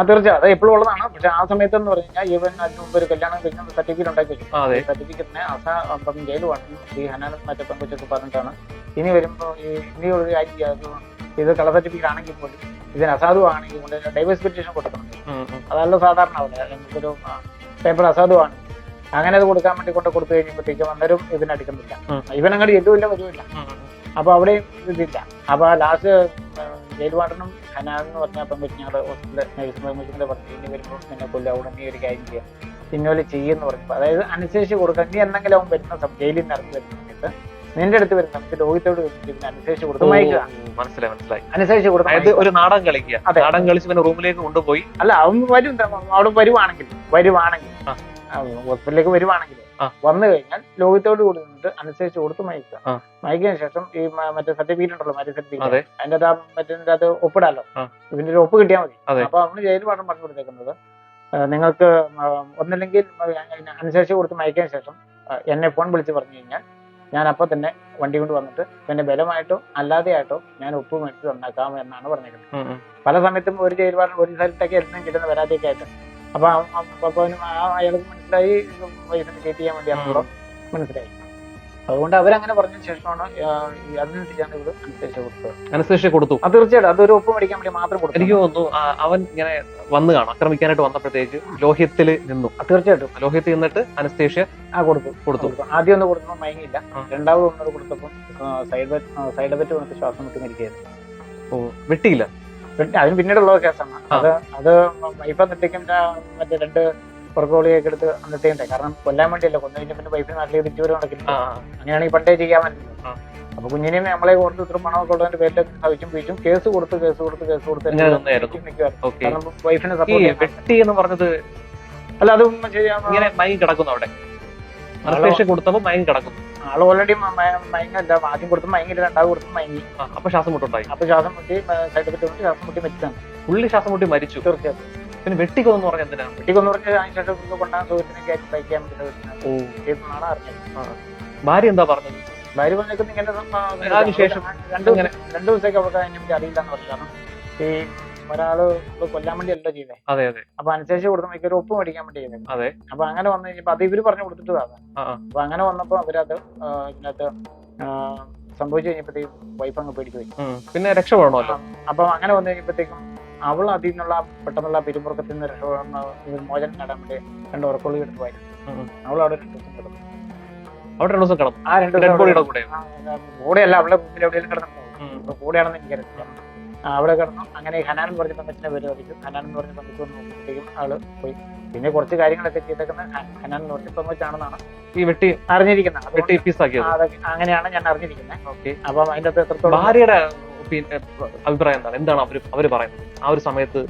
തീർച്ചയായും അത് എപ്പോഴും ഉള്ളതാണ്. പക്ഷെ ആ സമയത്ത് എന്ന് പറഞ്ഞു കഴിഞ്ഞാൽ ഇവൻ അതിന് മുമ്പ് ഒരു കല്യാണം കഴിഞ്ഞ സർട്ടിഫിക്കറ്റ് ഉണ്ടാക്കി വെച്ചു. സർട്ടിഫിക്കറ്റിനെ ജയിൽ വാങ്ങി ഈ ഹനാൻ മറ്റേ പെൺകൊച്ചൊക്കെ പറഞ്ഞിട്ടാണ് ഇനി വരുമ്പോ ഇനി ഒരു കാര്യം ഇത് കളർ സർട്ടിഫിക്കറ്റ് ആണെങ്കിൽ പോലും ഇതിന് അസാധുവാണെങ്കിൽ കൊണ്ട് ഡൈവേഴ്സ് പെറ്റീഷൻ കൊടുക്കുന്നുണ്ട്. അതല്ല സാധാരണ അവിടെ നമുക്കൊരു പേപ്പർ അസാധുവാണ്, അങ്ങനെ അത് കൊടുക്കാൻ വേണ്ടി കൊടുത്തു കഴിഞ്ഞപ്പോഴത്തേക്കും അന്നേരം ഇതിനടിക്കുന്നില്ല. ഇവനങ്ങോട്ട് ചെല്ലുമില്ല വരുമില്ല. അപ്പൊ അവിടെയും ഇതില്ല. അപ്പൊ ലാസ്റ്റ് ജയിൽ വാർഡനും ഹനാനെന്ന് പറഞ്ഞ പെൺകുട്ടി ഞങ്ങളുടെ ഹോസ്പിറ്റലിൽ പറഞ്ഞു ഇനി വരുമ്പോൾ നിന്നെ കൊല്ലും, അവിടെ നീ ഒരു കാര്യം ചെയ്യാം പിന്നോലെ ചെയ്യുമെന്ന് പറഞ്ഞപ്പോൾ, അതായത് അനുസരിച്ച് കൊടുക്കാൻ നീ എന്തെങ്കിലും അവൻ വരുന്ന ജയിലിൽ നിന്ന് ഇറങ്ങി വരുന്ന സമയത്ത് നിന്റെ അടുത്ത് വരുന്ന സമയത്ത് ലോകത്തോട് അനുസരിച്ച് കൊടുത്ത് മയക്കുക. മനസ്സിലായി. അനുസരിച്ച് കൊടുക്കുക, ഒരു നാടകം കളിക്കുക. നാടകം കളിച്ച് റൂമിലേക്ക് കൊണ്ടുപോയി. അല്ല അവൻ വരും, അവിടെ വരുവാണെങ്കിൽ ഹോസ്പിറ്റലിലേക്ക് വരുവാണെങ്കിൽ വന്നു കഴിഞ്ഞാൽ ലോകത്തോട് കൂടി നിന്നിട്ട് അനുസരിച്ച് കൊടുത്ത് മയക്കുക. മയക്കിയതിനു ശേഷം ഈ മറ്റേ സർട്ടിഫിക്കറ്റ് ഉണ്ടല്ലോ, മാരേജ് സർട്ടിഫിക്കറ്റ്, അതിന്റെ മറ്റേ അത് ഒപ്പിടാലോ, ഇതിന്റെ ഒരു ഒപ്പ് കിട്ടിയാൽ മതി. അപ്പൊ അവന് ജയിൽ പാഠം പറഞ്ഞു കൊടുത്തേക്കുന്നത് നിങ്ങൾക്ക് ഒന്നില്ലെങ്കിൽ അനുസരിച്ച് കൊടുത്ത് മയക്കിയതിനു ശേഷം എന്നെ ഫോൺ വിളിച്ച് പറഞ്ഞു കഴിഞ്ഞാൽ ഞാൻ അപ്പൊ തന്നെ വണ്ടി കൊണ്ട് വന്നിട്ട് പിന്നെ ബലമായിട്ടോ അല്ലാതെ ആയിട്ടോ ഞാൻ ഉപ്പ് മേടിച്ച് തന്നേക്കാം എന്നാണ് പറഞ്ഞേക്കുന്നത്. പല സമയത്തും ഒരു ജയിൽ വാർഡ് ഒരു സ്ഥലത്തേക്ക് എല്ലാം കിട്ടുന്ന വരാതെയൊക്കെ ആയിട്ട്. അപ്പൊ അയാൾക്ക് മനസ്സിലായി വൈഫിനെ ചേറ്റ് ചെയ്യാൻ വേണ്ടിയാണല്ലോ മനസ്സിലായി. അതുകൊണ്ട് അവരങ്ങനെ പറഞ്ഞ ശേഷമാണ് അതിനനുസരിച്ചാണ് ഇത് അനുസരിച്ച് കൊടുത്തു. അത് തീർച്ചയായിട്ടും അതൊരു ഒപ്പ് മേടിക്കാൻ വേണ്ടി മാത്രം കൊടുത്തു. എനിക്ക് തോന്നുന്നു അവൻ ഇങ്ങനെ വന്നു കാണും, ആക്രമിക്കാനായിട്ട് വന്നപ്പോഴത്തേക്ക് ലോഹ്യത്തിൽ നിന്നു. തീർച്ചയായിട്ടും ലോഹ്യത്തിൽ നിന്നിട്ട് അനസ്തേഷ്യ കൊടുത്തു. ആദ്യം ഒന്ന് കൊടുത്തപ്പോൾ മയങ്ങിയില്ല, രണ്ടാമത് ഒന്നത് കൊടുത്തപ്പോൾ സൈഡ് എഫക്റ്റ് വന്നിട്ട് ശ്വാസം മുട്ടി മരിക്കുകയായിരുന്നു. വെട്ടിയില്ല. അതിന് പിന്നീടുള്ള കേസാണ് അത് വൈഫ് എന്നിട്ടേക്കും മറ്റേ 2 പുറകോളിയൊക്കെ എടുത്ത് അന്നത്തേണ്ടേ. കാരണം കൊല്ലാൻ വേണ്ടിയല്ല, കൊന്നു കഴിഞ്ഞാൽ പിന്നെ വൈഫിന് നാട്ടിലേക്ക് തിരിച്ചു നടക്കില്ല. അങ്ങനെയാണെങ്കിൽ പണ്ടേ ചെയ്യാൻ പറ്റില്ല. അപ്പൊ കുഞ്ഞിനെ നമ്മളെ കൊടുത്ത് ഇത്ര പണമൊക്കെ ഉള്ളതിന്റെ പേരിൽ സഹിച്ചും പിടിച്ചും കേസ് കൊടുത്ത് കാരണം വൈഫിനെ പറഞ്ഞത് അല്ല അത് ശരിയാണ്. കിടക്കുന്നു അവിടെ കൊടുത്തപ്പോ മയങ്ങി കിടക്കുന്നു. ആള് ഓൾറെഡി മയങ്ങല്ല, ആദ്യം കൊടുത്ത് മയങ്ങില്ല, രണ്ടാമത് കൊടുത്ത് മയങ്ങി. അപ്പൊ ശ്വാസം മുട്ടുണ്ടായി. അപ്പൊ ശ്വാസം മുട്ടി സൈഡ് എഫക്റ്റ് ശ്വാസം മുട്ടി മരിച്ചതാണ്. പുള്ളി ശ്വാസം മുട്ടി മരിച്ചു. തീർച്ചയായിട്ടും. പിന്നെ വെട്ടിക്കൊന്നു പറഞ്ഞ എന്തിനാണ്? വെട്ടിക്കൊന്നു പറഞ്ഞ അതിനുശേഷം കൊണ്ടാൻ സുഹൃത്തിനൊക്കെ ആയിട്ട് ബൈക്കാൻ വേണ്ടി അറിഞ്ഞത്. ഭാര്യ എന്താ പറഞ്ഞത്? ഭാര്യ പറഞ്ഞേക്കുന്നത് ഇങ്ങനെ അതിനുശേഷം 2 ദിവസത്തേക്ക് അവർക്ക് അതിനെപ്പറ്റി അറിയില്ല എന്ന് പറഞ്ഞു. കാരണം ഈ ഒരാള് കൊല്ലാൻ വേണ്ടി അല്ല ചെയ്തേ. അതെ അതെ. അപ്പൊ അനുസരിച്ച് കൊടുത്ത ഒരു ഒപ്പ് മേടിക്കാൻ വേണ്ടി ചെയ്തേ. അതെ. അപ്പൊ അങ്ങനെ വന്നു കഴിഞ്ഞപ്പോ അത് ഇവര് പറഞ്ഞു കൊടുത്തിട്ടതാണ്. അപ്പൊ അങ്ങനെ വന്നപ്പോ അവരത് ഇതിനകത്ത് സംഭവിച്ചു കഴിഞ്ഞപ്പോഴത്തേക്കും വൈഫ് അങ്ങ് പേടിച്ചു പോയി. പിന്നെ രക്ഷപ്പെടണമല്ലോ. അപ്പൊ അങ്ങനെ വന്നു കഴിഞ്ഞപ്പോഴത്തേക്കും അവൾ അതിൽ നിന്നുള്ള പെട്ടെന്നുള്ള പിരിമുറുക്കത്തിൽ നിന്ന് രക്ഷപ്പെടുന്ന മോചനം നേടാൻ വേണ്ടി 2 ഉറക്കൊള്ളി എടുത്ത് പോയി. അവൾ അവിടെ 2 ദിവസം കിടന്നു. അവിടെ 2 ദിവസം കിടന്നു. ആ 2 ദിവസം കൂടെയല്ല, അവളുടെ മുമ്പിൽ എവിടെയെങ്കിലും കിടന്നു. കൂടെയാണെന്ന് എനിക്കറിയാം. അവിടെ കിടന്നു. അങ്ങനെ ഹനാൻ എന്ന് പറഞ്ഞ പെങ്കച്ചിനെ പേര് അറിയിച്ചു. ഹനാൻ എന്ന് പറഞ്ഞ പെങ്കച്ച് നോക്കുമ്പോഴത്തേക്കും ആള് പോയി. പിന്നെ കുറച്ച് കാര്യങ്ങളൊക്കെ ചെയ്തേക്കുന്ന ഹനാൻ എന്ന് പറഞ്ഞ പെങ്കച്ചാണെന്നാണ് ഈ വെട്ടി അറിഞ്ഞിരിക്കുന്നത്. അങ്ങനെയാണ് ഞാൻ അറിഞ്ഞിരിക്കുന്നത്. അപ്പം അതിന്റെ അകത്ത് എത്രത്തോളം ഭാര്യയുടെ അഭിപ്രായം എന്താണ്? അവര് പറയുന്നത് ആ ഒരു സമയത്ത്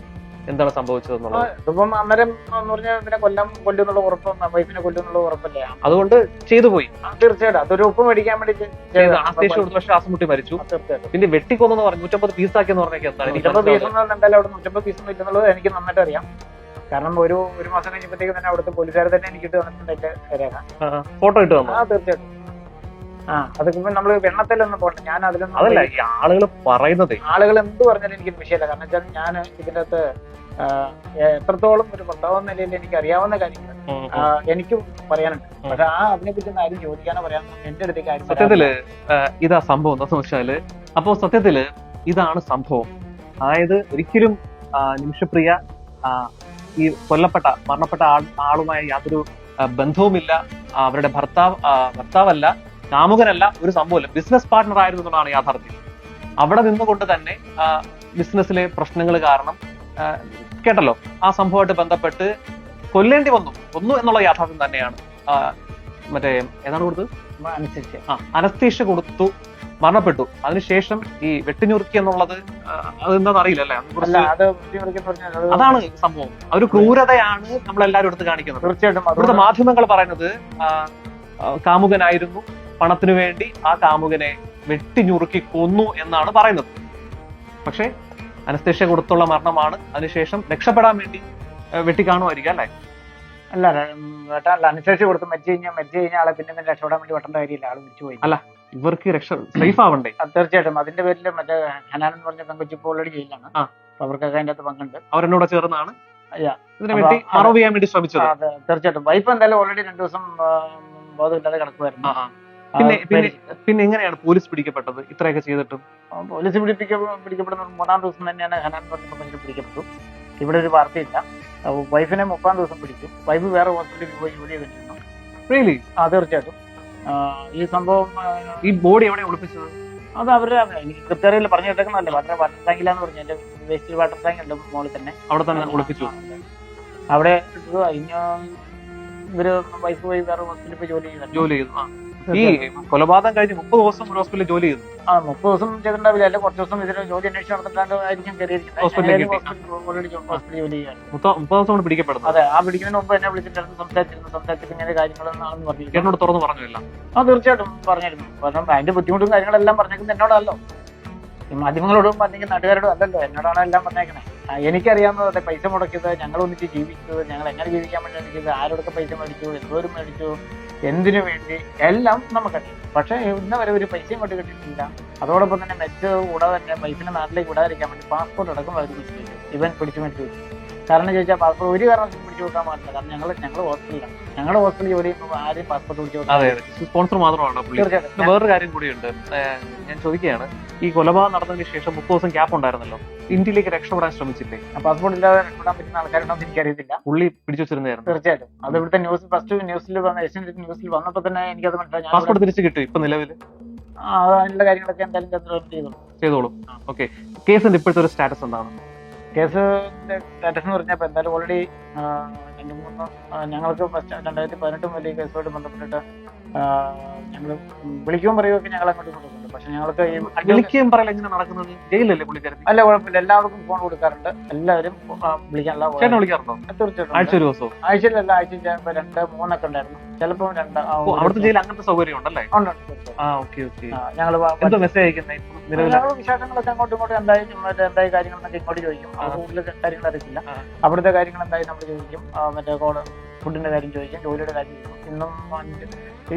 എന്താണ് സംഭവിച്ചതെന്നുള്ളത്. ഇതിപ്പം അന്നേരം എന്ന് പറഞ്ഞാൽ പിന്നെ കൊല്ലുന്നുള്ള ഉറപ്പ്, വൈഫിനെ കൊല്ലുന്നുള്ള ഉറപ്പല്ലേ, അതുകൊണ്ട് ചെയ്തു പോയി. തീർച്ചയായിട്ടും അതൊരു ഉപ്പ് മേടിക്കാൻ വേണ്ടി അനസ്തേഷ്യ കൊടുത്ത് ശ്വാസം മുട്ടി മരിച്ചു. പിന്നെ വെട്ടിക്കൊന്നു പറഞ്ഞു 150 പീസാക്കി എന്ന് പറഞ്ഞാൽ എന്താണ്? 150 പീസ് എന്തായാലും അവിടെ 150 പീസ് ഒന്നും ഇല്ലെന്നുള്ളത് എനിക്ക് നന്നായിട്ട് അറിയാം. കാരണം ഒരു മാസം കഴിഞ്ഞപ്പോഴത്തേക്ക് തന്നെ അവിടുത്തെ പോലീസുകാർ തന്നെ എനിക്ക് ഇട്ട് തന്നിട്ടുണ്ട് അതിന്റെ രേഖ, ഫോട്ടോ ഇട്ട് തന്നു. തീർച്ചയായിട്ടും. അതൊക്കെ നമ്മള് വെള്ളത്തിലൊന്നും പോകണ്ട, ഞാൻ അതിലൊന്നും. അതല്ല ഈ ആളുകൾ പറയുന്നത്, ആളുകൾ എന്ത് പറഞ്ഞാലും എനിക്ക് വിഷയമല്ല. കാരണം വെച്ചാൽ ഞാൻ ഇതിന്റെ അകത്ത് എത്രത്തോളം ഒരു ഭർത്താവ് എന്ന നിലയിൽ എനിക്ക് അറിയാവുന്ന കാര്യങ്ങൾ എനിക്കും പറയാനുണ്ട്. പക്ഷെ അതിനെ പറ്റി ആരും ചോദിക്കാനോ പറയാനോ എന്റെ അടുത്തേക്ക് ആരും. സത്യത്തില് ഇതാ സംഭവം എന്താന്ന് വെച്ചാല്, അപ്പോ സത്യത്തില് ഇതാണ് സംഭവം. അതായത് ഒരിക്കലും നിമിഷപ്രിയ ഈ മരണപ്പെട്ട ആളുമായി യാതൊരു ബന്ധവുമില്ല. അവരുടെ ഭർത്താവല്ല, കാമുകനല്ല, ഒരു സംഭവമില്ല, ബിസിനസ് പാർട്ണർ ആയിരുന്നു എന്നുള്ളതാണ് യാഥാർത്ഥ്യം. അവിടെ നിന്നുകൊണ്ട് തന്നെ ബിസിനസ്സിലെ പ്രശ്നങ്ങൾ കാരണം കേട്ടല്ലോ, ആ സംഭവമായിട്ട് ബന്ധപ്പെട്ട് കൊല്ലേണ്ടി വന്നു എന്നുള്ള യാഥാർത്ഥ്യം തന്നെയാണ്. മറ്റേ ഏതാണ് കൊടുത്തത്? അനസ്തേഷ്യ കൊടുത്തു, മരണപ്പെട്ടു. അതിനുശേഷം ഈ വെട്ടിഞ്ഞുറുക്കി എന്നുള്ളത് അതെന്താണെന്ന് അറിയില്ലല്ലേ? അതാണ് സംഭവം. ഒരു ക്രൂരതയാണ് നമ്മളെല്ലാവരും എടുത്ത് കാണിക്കുന്നത്. തീർച്ചയായിട്ടും ഇവിടുത്തെ മാധ്യമങ്ങൾ പറയുന്നത് കാമുകനായിരുന്നു, പണത്തിനു വേണ്ടി ആ കാമുകനെ വെട്ടിഞ്ഞുറുക്കി കൊന്നു എന്നാണ് പറയുന്നത്. പക്ഷെ അനസ്തേഷ്യ കൊടുത്തുള്ള മരണമാണ്. അതിനുശേഷം രക്ഷപ്പെടാൻ വേണ്ടി വെട്ടിക്കാണുമായിരിക്കും അല്ലേ? അല്ല, വെട്ടാനല്ല, അനസ്തേഷ്യ കൊടുത്ത് മരിച്ചു കഴിഞ്ഞാൽ ആളെ പിന്നെ രക്ഷപ്പെടാൻ വേണ്ടി വെട്ടേണ്ട കാര്യമില്ല, ആള് മരിച്ചു പോയി. അല്ല, ഇവർക്ക് സേഫ് ആവണ്ടേ? തീർച്ചയായിട്ടും. അതിന്റെ പേരിൽ മറ്റേ ഹനാൻ എന്ന് പറഞ്ഞ പെങ്കൊച്ചി ഇപ്പോൾ ഓൾറെഡി ജയിലാണ്. അവർക്കൊക്കെ അതിന്റെ അകത്ത് പങ്കുണ്ട്. അവരെന്നോട് ചേർന്നാണ് ഇതിനെ വേണ്ടി മറവ് ചെയ്യാൻ വേണ്ടി ശ്രമിച്ചത്. തീർച്ചയായിട്ടും. വൈഫ് എന്തായാലും ഓൾറെഡി 2 ദിവസം ബോധമില്ലാതെ കിടക്കുമായിരുന്നു. പിന്നെ എങ്ങനെയാണ് പോലീസ് പിടിക്കപ്പെട്ടത് ഇത്രയൊക്കെ ചെയ്തിട്ടും? പോലീസ് പിടിക്കപ്പെടുന്ന 3-ാം ദിവസം തന്നെയാണ് ഹനാൻ പറഞ്ഞ പിടിക്കപ്പെട്ടു. ഇവിടെ ഒരു വാർത്തയില്ല. വൈഫിനെ 30-ാം ദിവസം പിടിച്ചു. വൈഫ് വേറെ ഹോസ്പിറ്റലിൽ പോയി ജോലി ചെയ്തിരുന്നു. തീർച്ചയായിട്ടും. ഈ സംഭവം, ഈ ബോഡി എവിടെ ഒളിപ്പിച്ചത്? അത് അവരുടെ എനിക്ക് കൃത്യറിയിൽ പറഞ്ഞു കേട്ടേക്കുന്നതല്ലേ, വാട്ടർ ടാങ്കിലാന്ന് പറഞ്ഞു. എന്റെ വേസ്റ്റ് വാട്ടർ ടാങ്ക് ഉണ്ട് മോളിൽ തന്നെ, അവിടെ തന്നെ ഒളിപ്പിച്ചു. അവിടെ ഇവര് വൈഫ് പോയി വേറെ ഹോസ്പിറ്റലിൽ പോയി ജോലി ചെയ്തു. ഈ കൊലപാതകം കഴിഞ്ഞ് 30 ദിവസം ഒരു ഹോസ്പിറ്റലിൽ ജോലി ചെയ്തു. 30 ദിവസം ചെയ്തിട്ടുണ്ടാവില്ല, അല്ലെ കുറച്ച് ദിവസം ഇതിന് ജോലി അന്വേഷിച്ച് നടന്നിട്ടായിരിക്കും ഹോസ്പിറ്റലിൽ ജോലി ചെയ്യാൻ 30 ദിവസം കൊണ്ട് പിടിക്കപ്പെടുന്നു. അതെ, ആ പിടിക്കുന്നതിന് മുമ്പ് എന്നെ വിളിച്ചിട്ടായിരുന്നു സംസാരിച്ചിട്ട് ഇങ്ങനെ കാര്യങ്ങളെന്നാണെന്ന് പറഞ്ഞു. എന്നോട് തുറന്നു പറഞ്ഞില്ല? തീർച്ചയായിട്ടും പറഞ്ഞിരുന്നു. കാരണം അതിന്റെ ബുദ്ധിമുട്ടും കാര്യങ്ങളെല്ലാം പറഞ്ഞേക്കുന്നത് എന്നോടല്ലോ, മാധ്യമങ്ങളോടും അല്ലെങ്കിൽ നാട്ടുകാരോടും അല്ലല്ലോ, എന്നോടാണ് എല്ലാം പറഞ്ഞേക്കണേ. എനിക്കറിയാവുന്നത് പൈസ മുടക്കിയത്, ഞങ്ങൾ ഒന്നിച്ച് ജീവിച്ചത്, ഞങ്ങൾ എങ്ങനെ ജീവിക്കാൻ വേണ്ടി ചെയ്തത്, ആരോടൊക്കെ പൈസ മേടിച്ചു, എന്തോരം മേടിച്ചു, എന്തിനു വേണ്ടി, എല്ലാം നമുക്കറിയാം. പക്ഷെ ഇന്ന വരെ ഒരു പൈസയും കൊണ്ട് കിട്ടിയിട്ടില്ല. അതോടൊപ്പം തന്നെ കൂടാതെ തന്നെ വൈഫിനെ നാട്ടിലേക്ക് വിടാതിരിക്കാൻ വേണ്ടി പാസ്പോർട്ട് അടക്കം അവർ ഇവൻ പിടിച്ചു മേടിച്ചു വെച്ചു. കാരണം ചോദിച്ചാൽ പാസ്പോർട്ട് ഒരു കാരണവശാലും പിടിച്ചു വെക്കാൻ പാടില്ല. കാരണം ഞങ്ങൾ ഹോസ്പിറ്റലിലാണ്, ഞങ്ങളുടെ ഹോസ്പിറ്റലിൽ ജോലി ചെയ്യുമ്പോൾ ആരെയും പാസ്പോർട്ട് പിടിച്ചു വെക്കാൻ സ്പോൺസർ മാത്രമാണ്. വേറൊരു കാര്യം കൂടിയുണ്ട്, ഞാൻ ചോദിക്കുകയാണ്, ഈ കൊലപാതകം നടന്നതിന് ശേഷം 30 ദിവസം ഗ്യാപ്പ് ഉണ്ടായിരുന്നല്ലോ, ഇന്ത്യയിലേക്ക് രക്ഷപ്പെടാൻ ശ്രമിച്ചില്ലേ? പാസ്പോർട്ട് ഇല്ലാതെ രക്ഷപ്പെടാൻ പറ്റുന്ന ആൾക്കാരുണ്ടോന്ന് എനിക്കറിയത്തില്ല. പുള്ളി പിടിച്ചു വെച്ചിരുന്നായിരുന്നു. തീർച്ചയായിട്ടും. അത് ഇവിടുത്തെ ഫസ്റ്റ് ന്യൂസിൽ വന്ന ഏഷ്യൻ ന്യൂസിൽ വന്നപ്പോൾ തന്നെ എനിക്കത് മനസ്സിലായി. പാസ്പോർട്ട് തിരിച്ചു കിട്ടും ഇപ്പൊ നിലവിൽ? അതിനുള്ള കാര്യങ്ങളൊക്കെ എന്തായാലും ചെയ്തോളും. ഓക്കെ, കേസിന്റെ ഇപ്പോഴത്തെ ഒരു സ്റ്റാറ്റസ് എന്താണ്? കേസിന്റെ സ്റ്റാറ്റസ് എന്ന് പറഞ്ഞപ്പോൾ എന്തായാലും ഓൾറെഡി 2-3 ഞങ്ങൾക്ക് 2018 മുതൽ ഈ കേസുമായിട്ട് ബന്ധപ്പെട്ടിട്ട് ഞങ്ങൾ വിളിക്കുകയും പറയുകയൊക്കെ ഞങ്ങൾ അങ്ങോട്ട് കൊടുക്കുന്നുണ്ട്. പക്ഷെ ഞങ്ങൾക്ക് വിളിക്കുകയും പറയല എങ്ങനെ നടക്കുന്നത്? ജയിലല്ലേ പുള്ളിക്കാരൻ? അല്ല, കുഴപ്പമില്ല, എല്ലാവർക്കും ഫോൺ കൊടുക്കാറുണ്ട്. എല്ലാവരും വിളിക്കാനുള്ള. വിളിക്കാറുണ്ടോ? തീർച്ചയായിട്ടും. ആഴ്ച ഒരു ദിവസവും? ആഴ്ചയിലല്ല, ആഴ്ച 2-3 ഒക്കെ ഉണ്ടായിരുന്നു. ചിലപ്പോൾ 2. അവിടുത്തെ ജയിൽ അങ്ങനത്തെ സൗകര്യം ഉണ്ടല്ലേ? ഞങ്ങൾ വിശേഷങ്ങളൊക്കെ അങ്ങോട്ടും ഇങ്ങോട്ടും എന്തായി കാര്യങ്ങളൊക്കെ ഇങ്ങോട്ട് ചോദിക്കും. കൂടുതൽ കാര്യങ്ങൾ അറിയില്ല. അവിടുത്തെ കാര്യങ്ങൾ എന്തായി നമ്മൾ ചോദിക്കും. മറ്റേ ഫുഡിന്റെ കാര്യം ചോദിക്കും, ജോലിയുടെ കാര്യം ചോദിക്കും. ഇന്നും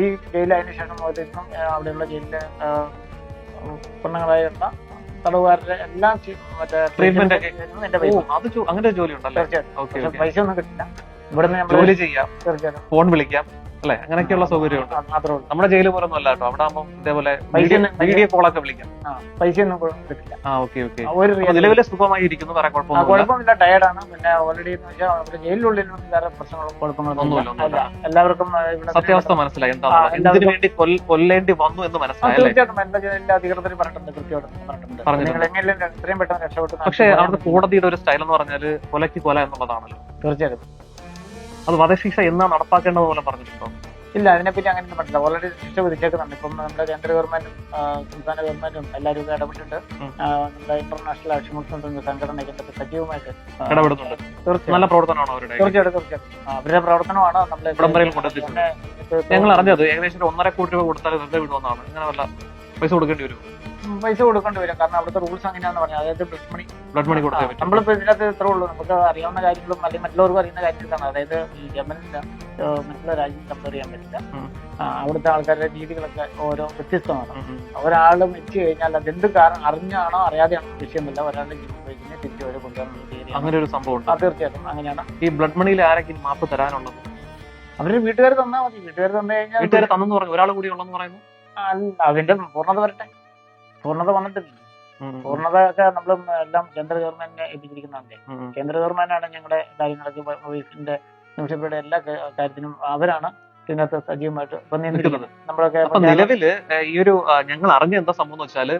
ഈ ജയിലായതിനു ശേഷം ഇന്നും അവിടെയുള്ള ജയിലിലെ പെണ്ണുങ്ങളായുള്ള തടവുകാരുടെ എല്ലാം മറ്റേ അങ്ങനെ ജോലി ഉണ്ടല്ലോ. തീർച്ചയായിട്ടും. പൈസ ഒന്നും കിട്ടില്ല. ഇവിടുന്ന് ജോലി ചെയ്യാം, തീർച്ചയായിട്ടും ഫോൺ വിളിക്കാം അല്ലെ, അങ്ങനെയൊക്കെയുള്ള സൗകര്യമുണ്ട്. നമ്മുടെ ജയില് പോലെ ഒന്നും അല്ല കേട്ടോ. അവിടെ ആകുമ്പോൾ ഇതേപോലെ വീഡിയോ കോളൊക്കെ വിളിക്കാം. പൈസയൊന്നും കിട്ടില്ല. നിലവിലെ സുഖമായി ഇരിക്കുന്നു, വേറെ കുഴപ്പമില്ല. ടയർഡാണ്. പിന്നെ ഓൾറെഡി എന്ന് വെച്ചാൽ അവിടെ ജയിലിനുള്ളിൽ വേറെ പ്രശ്നങ്ങളും കുഴപ്പങ്ങളൊന്നുമില്ല. എല്ലാവർക്കും സത്യാവസ്ഥ മനസ്സിലായി, എന്തിനു വേണ്ടി കൊല്ലേണ്ടി വന്നു എന്ന് മനസ്സിലായി. തീർച്ചയായിട്ടും എന്റെ ജയിലിലെ അധികൃതർ പറഞ്ഞിട്ടുണ്ട്, കൃത്യമായിട്ട് പറഞ്ഞിട്ടുണ്ട്. നിങ്ങൾ എങ്ങനെയും എത്രയും പെട്ടെന്ന് രക്ഷപ്പെട്ടു. പക്ഷേ അവിടുത്തെ കോടതിയുടെ ഒരു സ്റ്റൈൽ എന്ന് പറഞ്ഞാൽ കൊലയ്ക്ക് കൊല എന്നുള്ളതാണല്ലോ. തീർച്ചയായിട്ടും. അത് വധശിക്ഷ എന്നാ നടപ്പാക്കേണ്ടത് പോലെ പറഞ്ഞിട്ടുണ്ടോ? ഇല്ല, അതിനെപ്പറ്റി അങ്ങനെ പറ്റില്ല. ഓൾറെഡി ശിക്ഷ വിധിച്ചേക്കുന്നുണ്ട്. ഇപ്പം നമ്മുടെ കേന്ദ്ര ഗവൺമെന്റും സംസ്ഥാന ഗവൺമെന്റും എല്ലാവരും ഇടപെട്ടിട്ട് നമ്മുടെ ഇന്റർനാഷണൽ അക്ഷൻ സംഘടനയ്ക്ക് സജീവമായിട്ട് ഇടപെടുന്നുണ്ട്. നല്ല പ്രവർത്തനമാണോ അവരുടെ? തീർച്ചയായിട്ടും അവരുടെ പ്രവർത്തനമാണ് നമ്മളെ. ഞങ്ങൾ അറിഞ്ഞത് ഏകദേശം 1.5 കോടി രൂപ കൊടുത്താൽ വെറുതെ വിടുമെന്നാണ്. അങ്ങനെ വല്ല പൈസ കൊടുക്കേണ്ടി വരും? പൈസ കൊടുക്കേണ്ടി വരും. കാരണം അവിടുത്തെ റൂൾസ് അങ്ങനെയാന്ന് പറഞ്ഞാൽ, അതായത് ബ്ലഡ് മണി കൊടുക്കാൻ പറ്റും. നമ്മളിപ്പോ ഇതിനകത്ത് ഇത്രേ ഉള്ളൂ, നമുക്ക് അറിയാവുന്ന കാര്യങ്ങളും അല്ലെങ്കിൽ മറ്റുള്ളവർക്കും അറിയുന്ന കാര്യങ്ങളാണ്. അതായത് ഈ യമനിലെ മറ്റുള്ള രാജ്യം കമ്പയർ ചെയ്യാൻ പറ്റില്ല. അവിടുത്തെ ആൾക്കാരുടെ രീതികളൊക്കെ ഓരോ വ്യത്യസ്തമാണ്. ഒരാള് മരിച്ചു കഴിഞ്ഞാൽ അതെന്ത് കാരണം അറിഞ്ഞാണോ അറിയാതെയാണോ വിഷയമില്ല, ഒരാളുടെ ജീവൻ ഉപയോഗിക്കുന്നത് തിരിച്ചു വരെ കൊണ്ടുവരുന്ന അങ്ങനെ ഒരു സംഭവം. തീർച്ചയായിട്ടും അങ്ങനെയാണ്. ഈ ബ്ലഡ് മണിയിൽ ആരെങ്കിലും മാപ്പ് തരാനുള്ളത്? അവര് വീട്ടുകാർ തന്നാൽ മതി. വീട്ടുകാർ തന്നു കഴിഞ്ഞാൽ വീട്ടുകാർ തന്നെന്ന് പറഞ്ഞു, ഒരാൾ കൂടി ഉള്ളെന്ന് പറയുന്നു. അതിന്റെ പൂർണ്ണത വരട്ടെ. പൂർണ്ണത വന്നിട്ടില്ല. പൂർണ്ണത ഒക്കെ നമ്മൾ എല്ലാം കേന്ദ്ര ഗവൺമെന്റിനെ ഏൽപ്പിച്ചിരിക്കുന്നതല്ലേ. കേന്ദ്ര ഗവൺമെന്റാണ് ഞങ്ങളുടെ കാര്യങ്ങളൊക്കെ വൈഫിന്റെ നിമിഷങ്ങളുടെ എല്ലാ കാര്യത്തിനും അവരാണ് ഇതിനകത്ത് സജീവമായിട്ട് നിയന്ത്രിക്കുന്നത്. നമ്മളൊക്കെ നിലവില് ഈ ഒരു ഞങ്ങൾ അറിഞ്ഞ എന്താ സംഭവം എന്ന് വെച്ചാല്,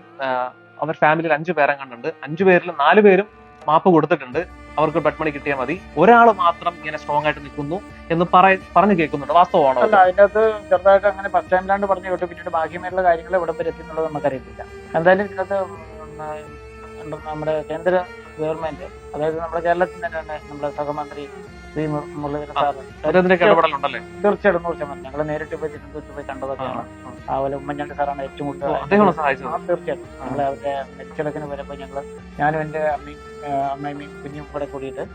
അവർ ഫാമിലിയിൽ 5 പേരെ കണ്ടുണ്ട്. 5 പേരിൽ 4 പേരും മാപ്പ് കൊടുത്തിട്ടുണ്ട്, അവർക്ക് ബ്ലഡ് മണി കിട്ടിയാൽ മതി. ഒരാൾ മാത്രം ഇങ്ങനെ സ്ട്രോങ് ആയിട്ട് നിൽക്കുന്നു എന്ന് പറഞ്ഞു കേൾക്കുന്നുണ്ട്. വാസ്തവമാണോ? അല്ല, അതിനകത്ത് ചെറുതായിട്ട് അങ്ങനെ ഫസ്റ്റ് ടൈമിലാണ്ട് പറഞ്ഞു കേട്ടു. പിന്നീട് ബാക്കിയുമായിട്ടുള്ള കാര്യങ്ങൾ ഇവിടെ വരെ എത്തിയെന്നുള്ളത് നമുക്കറിയത്തില്ല. എന്തായാലും ഇതിനകത്ത് നമ്മുടെ കേന്ദ്ര ഗവൺമെന്റ്, അതായത് നമ്മുടെ കേരളത്തിൽ തന്നെയാണ് നമ്മുടെ സഹമന്ത്രി ശ്രീ മുരളീധരൻ സാറ് ഇടപെടലുണ്ടല്ലേ? തീർച്ചയായിട്ടും 100%. ഞങ്ങൾ നേരിട്ട് പോയി തിരുവനന്തപുരത്ത് പോയി കണ്ടതൊക്കെയാണ്. അതുപോലെ ഉമ്മൻചാണ്ടി സാറാണ് ഏറ്റവും കൂടുതൽ. തീർച്ചയായിട്ടും ഞങ്ങൾ അവരുടെ നെച്ചടക്കിന് വരുമ്പോൾ ഞാനും എൻ്റെ അമ്മയും കുഞ്ഞും കൂടെ കൂടിയിട്ട്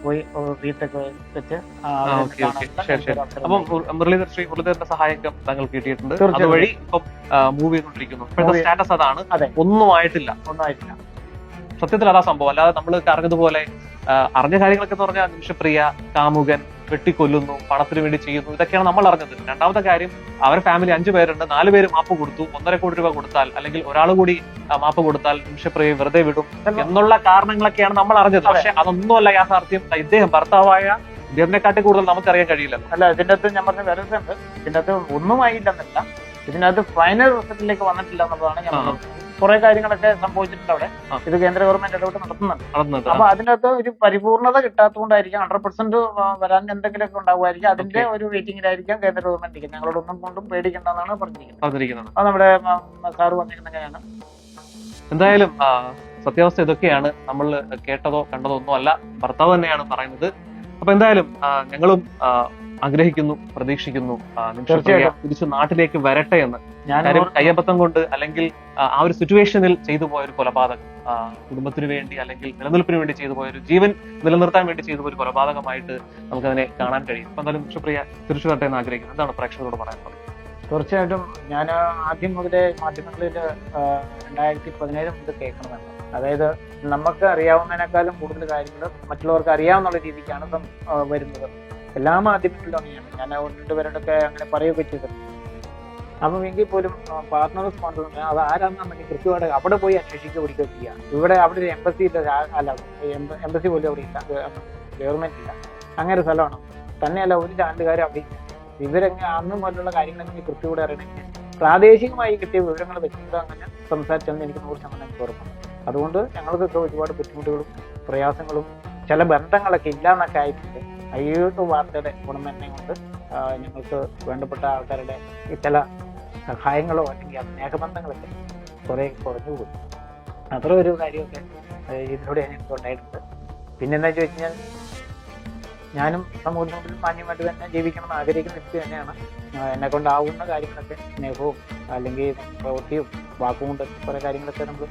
പോയി വീട്ടൊക്കെ വെച്ച്. അപ്പം മുരളീധരന്റെ സഹായം താങ്കൾ കിട്ടിയിട്ടുണ്ട്. അതുവഴി ഇപ്പം മൂവ് ചെയ്തുകൊണ്ടിരിക്കുന്നു. ഇപ്പോഴത്തെ സ്റ്റാറ്റസ് അതാണ്. ഒന്നും ആയിട്ടില്ല. സത്യത്തിൽ അതാ സംഭവം. അല്ലാതെ നമ്മൾ അറിഞ്ഞതുപോലെ അറിഞ്ഞ കാര്യങ്ങളൊക്കെ എന്ന് പറഞ്ഞാൽ നിമിഷപ്രിയ, കാമുകൻ വെട്ടിക്കൊല്ലുന്നു, പണത്തിന് വേണ്ടി ചെയ്യുന്നു, ഇതൊക്കെയാണ് നമ്മൾ അറിഞ്ഞത്. രണ്ടാമത്തെ കാര്യം, അവരുടെ ഫാമിലി 5 പേരുണ്ട്, 4 പേര് മാപ്പ് കൊടുത്തു. 1.5 കോടി രൂപ കൊടുത്താൽ അല്ലെങ്കിൽ ഒരാൾ കൂടി മാപ്പ് കൊടുത്താൽ നിമിഷപ്രിയ വെറുതെ വിടും എന്നുള്ള കാരണങ്ങളൊക്കെയാണ് നമ്മൾ അറിഞ്ഞത്. പക്ഷെ അതൊന്നുമല്ല യാഥാർത്ഥ്യം. ഇദ്ദേഹം ഭർത്താവായ ഇദ്ദേഹത്തിനെക്കാട്ടി കൂടുതൽ നമുക്കറിയാൻ കഴിയില്ല. അല്ല, ഇതിന്റെ അകത്ത് ഞാൻ പറഞ്ഞ വേറെ ഉണ്ട്. ഇതിന്റെ അകത്ത് ഒന്നും ആയില്ലെന്നല്ല, ഇതിനകത്ത് ഫൈനൽ റിസൾട്ടിലേക്ക് വന്നിട്ടില്ല എന്നുള്ളതാണ് ഞാൻ പറഞ്ഞത്. കുറെ കാര്യങ്ങളൊക്കെ സംഭവിച്ചിട്ടുണ്ട് അവിടെ. ഇത് കേന്ദ്ര ഗവൺമെന്റ് ഇടപെട്ട് നടത്തുന്നുണ്ട്. അപ്പൊ അതിനകത്ത് ഒരു പരിപൂർണത കിട്ടാത്തതുകൊണ്ടായിരിക്കും 100% വരാൻ എന്തെങ്കിലുമൊക്കെ ഉണ്ടാവുമായിരിക്കും. അതിന്റെ ഒരു വെയിറ്റിംഗിലായിരിക്കാം കേന്ദ്ര ഗവൺമെന്റ്. ഞങ്ങളോടൊന്നും കൊണ്ടും പേടിക്കേണ്ടെന്നാണ് പറഞ്ഞിരിക്കുന്നത്. അത് നമ്മുടെ സാറ് പറഞ്ഞിരിക്കുന്നതാണ്. എന്തായാലും സത്യാവസ്ഥ ഇതൊക്കെയാണ്. നമ്മൾ കേട്ടതോ കണ്ടതോ ഒന്നും അല്ല, ഭർത്താവ് തന്നെയാണ് പറയുന്നത്. അപ്പൊ എന്തായാലും ഞങ്ങളും ആഗ്രഹിക്കുന്നു, പ്രതീക്ഷിക്കുന്നു തിരിച്ചു നാട്ടിലേക്ക് വരട്ടെ എന്ന്. കാര്യം കയ്യബദ്ധം കൊണ്ട് അല്ലെങ്കിൽ ആ ഒരു സിറ്റുവേഷനിൽ ചെയ്തു പോയ ഒരു കൊലപാതകം, കുടുംബത്തിന് വേണ്ടി അല്ലെങ്കിൽ നിലനിൽപ്പിന് വേണ്ടി ചെയ്തു പോയ ഒരു ജീവൻ നിലനിർത്താൻ വേണ്ടി ചെയ്തു പോയ ഒരു കൊലപാതകമായിട്ട് നമുക്കതിനെ കാണാൻ കഴിയും. അപ്പൊ എന്തായാലും നിമിഷപ്രിയ തിരിച്ചു വരട്ടെ എന്ന് ആഗ്രഹിക്കുന്നു. എന്താണ് പ്രേക്ഷകരോട് പറയാനുള്ളത്? തീർച്ചയായിട്ടും ഞാൻ ആദ്യം മുതലേ മാധ്യമങ്ങളിൽ 2017 മുതൽ കേൾക്കണമെന്ന്. അതായത് നമുക്ക് അറിയാവുന്നതിനേക്കാളും കൂടുതൽ കാര്യങ്ങൾ മറ്റുള്ളവർക്ക് അറിയാവുന്ന രീതിക്കാണ് ഇപ്പം വരുന്നത്. എല്ലാ മാധ്യമങ്ങളിലും അങ്ങനെയാണ്. ഞാൻ 1-2 പേരോടൊക്കെ അങ്ങനെ പറയുകയൊക്കെ ചെയ്തിട്ടുണ്ട്. അപ്പം എങ്കിൽ പോലും പാർട്ട്നേഴ്സ് കൊണ്ടുവന്ന് അത് ആരാണെന്നുണ്ടെങ്കിൽ കൃത്യമായിട്ട് അവിടെ പോയി അന്വേഷിക്കുക, പിടിക്കുക ചെയ്യുക. അവിടെ ഒരു എംബസി ഇല്ല, അല്ല എംബസി പോലും അവിടെ ഇല്ല, ഗവൺമെന്റ് ഇല്ല. അങ്ങനെ ഒരു സ്ഥലമാണ്. തന്നെയല്ല, ഒരു ചാനലുകാരും അവിടെ ഇല്ല. ഇവരെങ്ങനെ അന്നും പോലുള്ള കാര്യങ്ങളെങ്കിൽ കൃത്യമായിട്ട് അറിയണമെങ്കിൽ പ്രാദേശികമായി കിട്ടിയ വിവരങ്ങൾ വെച്ചിട്ട് അങ്ങനെ സംസാരിച്ചെന്ന് എനിക്ക് 100% ഉറപ്പാണ്. അതുകൊണ്ട് ഞങ്ങൾക്കൊക്കെ ഒരുപാട് ബുദ്ധിമുട്ടുകളും പ്രയാസങ്ങളും ചില ബന്ധങ്ങളൊക്കെ ഇല്ലാന്നൊക്കെ ആയിട്ടുണ്ട്. അയ്യോട്ട് വാർത്തയുടെ ഗുണമേന്മ കൊണ്ട് ഞങ്ങൾക്ക് വേണ്ടപ്പെട്ട ആൾക്കാരുടെ ചില സഹായങ്ങളോ അല്ലെങ്കിൽ സ്നേഹബന്ധങ്ങളൊക്കെ കുറെ കുറഞ്ഞു പോയി. അത്ര ഒരു കാര്യമൊക്കെ ഇതിലൂടെ എനിക്ക് ഉണ്ടായിട്ടുണ്ട്. പിന്നെന്താ ചോദിച്ചു കഴിഞ്ഞാൽ, ഞാനും സമൂഹത്തിൽ മാന്യമായിട്ട് തന്നെ ജീവിക്കണമെന്ന് ആഗ്രഹിക്കുന്ന വ്യക്തി തന്നെയാണ്. എന്നെ കൊണ്ടാവുന്ന കാര്യങ്ങളൊക്കെ സ്നേഹവും അല്ലെങ്കിൽ പ്രവൃത്തിയും വാക്കുകൊണ്ട് കുറെ കാര്യങ്ങളൊക്കെ നമ്മൾ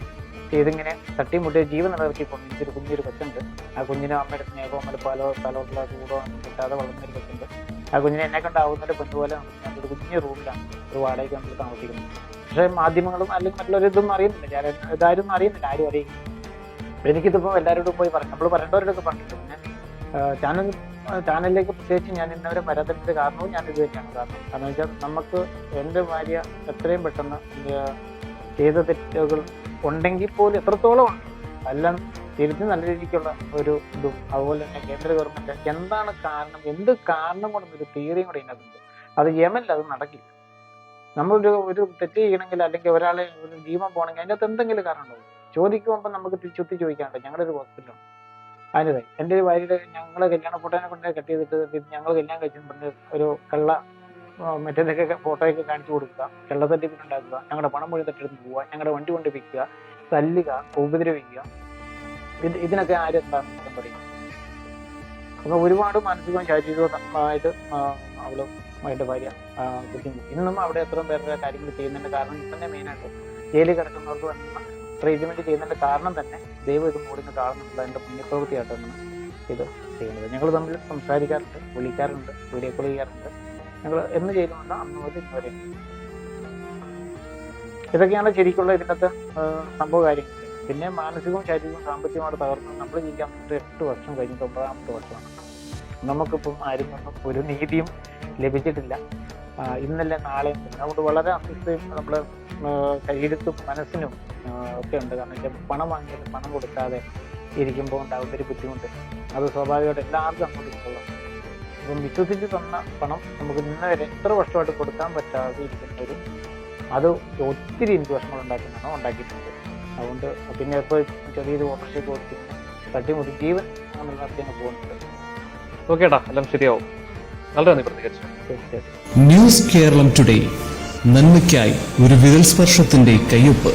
ചെയ്തിങ്ങനെ തട്ടിമുട്ടി ജീവൻ നിലനിർത്തിക്കൊണ്ട് എനിക്കൊരു കുഞ്ഞൊരു കൊച്ചുണ്ട്. ആ കുഞ്ഞിന് അമ്മയുടെ സ്നേഹവും അല്ല പലർക്കുള്ള കൂടോ കിട്ടാതെ വളർന്നൊരു കൊച്ചുണ്ട്. ആ കുഞ്ഞിനെ എന്നെ കൊണ്ടാവുന്നൊരു കുഞ്ഞുപോലെ ഞാനൊരു കുഞ്ഞു റൂമിലാണ് ഒരു വാടകയ്ക്ക് നമ്മൾ താമസിക്കുന്നത്. പക്ഷേ മാധ്യമങ്ങളും അല്ലെങ്കിൽ മറ്റുള്ളവരിതൊന്നും അറിയുന്നില്ല, ഇതാരും അറിയുന്നില്ല, ആരും അറിയില്ല. എനിക്കിതിപ്പോൾ എല്ലാവരോടും പോയി പറഞ്ഞു, നമ്മൾ പറയേണ്ടവരോടൊക്കെ പറഞ്ഞിട്ടുണ്ട്. ഞാൻ ചാനലിലേക്ക് പ്രത്യേകിച്ച് ഞാൻ ഇന്നവരെ വരാത്തതിൻ്റെ കാരണവും ഞാൻ ഇത് തന്നെയാണ്. കാരണം വെച്ചാൽ നമുക്ക് എൻ്റെ ഭാര്യ എത്രയും പെട്ടെന്ന് ചെയ്ത തെറ്റുകൾ ഉണ്ടെങ്കിൽ പോലും എത്രത്തോളം ഉണ്ട് എല്ലാം തിരിച്ച് നല്ല രീതിക്കുള്ള ഒരു ഇതും അതുപോലെ തന്നെ കേന്ദ്ര ഗവൺമെന്റ് എന്താണ് കാരണം, എന്ത് കാരണം കൊണ്ടൊരു തിയറിയും കൂടെ ഇതിനകത്തുണ്ട്. അത് യമനിൽ അത് നടക്കില്ല. നമ്മളൊരു തെറ്റ് ചെയ്യണമെങ്കിൽ അല്ലെങ്കിൽ ഒരാളെ ഒരു ജീവൻ പോകണമെങ്കിൽ അതിനകത്ത് എന്തെങ്കിലും കാരണം ഉണ്ടാവും. ചോദിക്കുമ്പോൾ നമുക്ക് ചുറ്റി ചോദിക്കാണ്ട്. ഞങ്ങളുടെ ഒരു ഹോസ്പിറ്റലാണ് അതിൻ്റെ എൻ്റെ ഒരു ഭാര്യയുടെ ഞങ്ങളെ കല്യാണ ഫോട്ടോനെ കൊണ്ട് കട്ട് ചെയ്തിട്ട് ഞങ്ങൾ കല്യാണം കഴിച്ചിട്ട് ഒരു കള്ള മറ്റേതൊക്കെ ഫോട്ടോയൊക്കെ കാണിച്ചു കൊടുക്കുക, കള്ളത്തട്ടിപ്പ് ഉണ്ടാക്കുക, ഞങ്ങളുടെ പണം മുഴുവൻ തട്ടിയെടുത്ത് പോവുക, ഞങ്ങളുടെ വണ്ടി കൊണ്ട് വിൽക്കുക, തല്ലുക, ഉപദ്രവിക്കുക, ഇതിനൊക്കെ ആരെന്താണ് ഉത്തരം പറയുന്നത്? അപ്പൊ ഒരുപാട് മാനസികവും ശാരീരികമായിട്ട് അവളും അവരുടെ ഭാര്യ ബുദ്ധിമുട്ട്. ഇന്നും അവിടെ എത്രയും പേരുടെ കാര്യങ്ങൾ ചെയ്യുന്നതിന്റെ കാരണം ഇന്നെ മെയിനായിട്ട് ജയിലിൽ കിടക്കുന്നവർക്ക് വേണ്ട ട്രീറ്റ്മെന്റ് ചെയ്യുന്നതിന്റെ കാരണം തന്നെ ദൈവം ഇത് മൂടിന് കാണുന്നുണ്ട്. അതിന്റെ പുണ്യപ്രവൃത്തിയായിട്ടാണ് ഇത് ചെയ്യുന്നത്. ഞങ്ങൾ തമ്മിൽ സംസാരിക്കാറുണ്ട്, വിളിക്കാറുണ്ട്, വീഡിയോ കോൾ ചെയ്യാറുണ്ട്. ഞങ്ങൾ എന്ന് ചെയ്യുന്നുണ്ട് അന്ന് മുതൽ ഇന്ന് വരെ. ഇതൊക്കെയാണ് ശരിക്കുള്ള ഇതിനകത്ത് സംഭവ കാര്യങ്ങൾ. പിന്നെ മാനസികവും ശാരീരികവും സാമ്പത്തികമായിട്ട് തകർന്ന് നമ്മൾ ജീവിക്കാൻ 8 വർഷം കഴിഞ്ഞിട്ട് 9ാമത്തെ വർഷമാണ്. നമുക്കിപ്പം ആരും നിന്നും ഒരു നീതിയും ലഭിച്ചിട്ടില്ല. ഇന്നല്ലേ നാളെയും. അതുകൊണ്ട് വളരെ അസ്വസ്ഥയും നമ്മൾ ശരീരത്തും മനസ്സിനും ഒക്കെ ഉണ്ട്. കാരണം വെച്ചാൽ പണം വാങ്ങിയാലും പണം കൊടുക്കാതെ ഇരിക്കുമ്പോൾ ഉണ്ടാകുന്ന ഒരു ബുദ്ധിമുട്ട് അത് സ്വാഭാവികമായിട്ട് എല്ലാവർക്കും അങ്ങോട്ടുള്ള. അപ്പം വിശ്വസിച്ച് തന്ന പണം നമുക്ക് ഇന്ന് വരെ എത്ര വർഷമായിട്ട് കൊടുക്കാൻ പറ്റാതെ ഇരിക്കുന്നവരും അത് ഒത്തിരി എനിക്ക് വിഷമങ്ങൾ ഉണ്ടാക്കിയിട്ടുണ്ട്. അതുകൊണ്ട് പിന്നെ ഇപ്പോൾ ചെറിയൊരു ഓട്ടർഷിപ്പ് കൊടുത്തിട്ട് തട്ടിമുട്ടി ജീവൻ നമ്മൾ നടത്തിയാണ് പോകുന്നുണ്ട്. ഓക്കേടാ, എല്ലാം ശരിയാവും. വളരെ നന്ദി പ്രതികരിച്ചു. ന്യൂസ് കേരളം ടുഡേ, നന്മയ്ക്കായി ഒരു വിരൽ സ്പർശത്തിന്റെ കയ്യൊപ്പ്.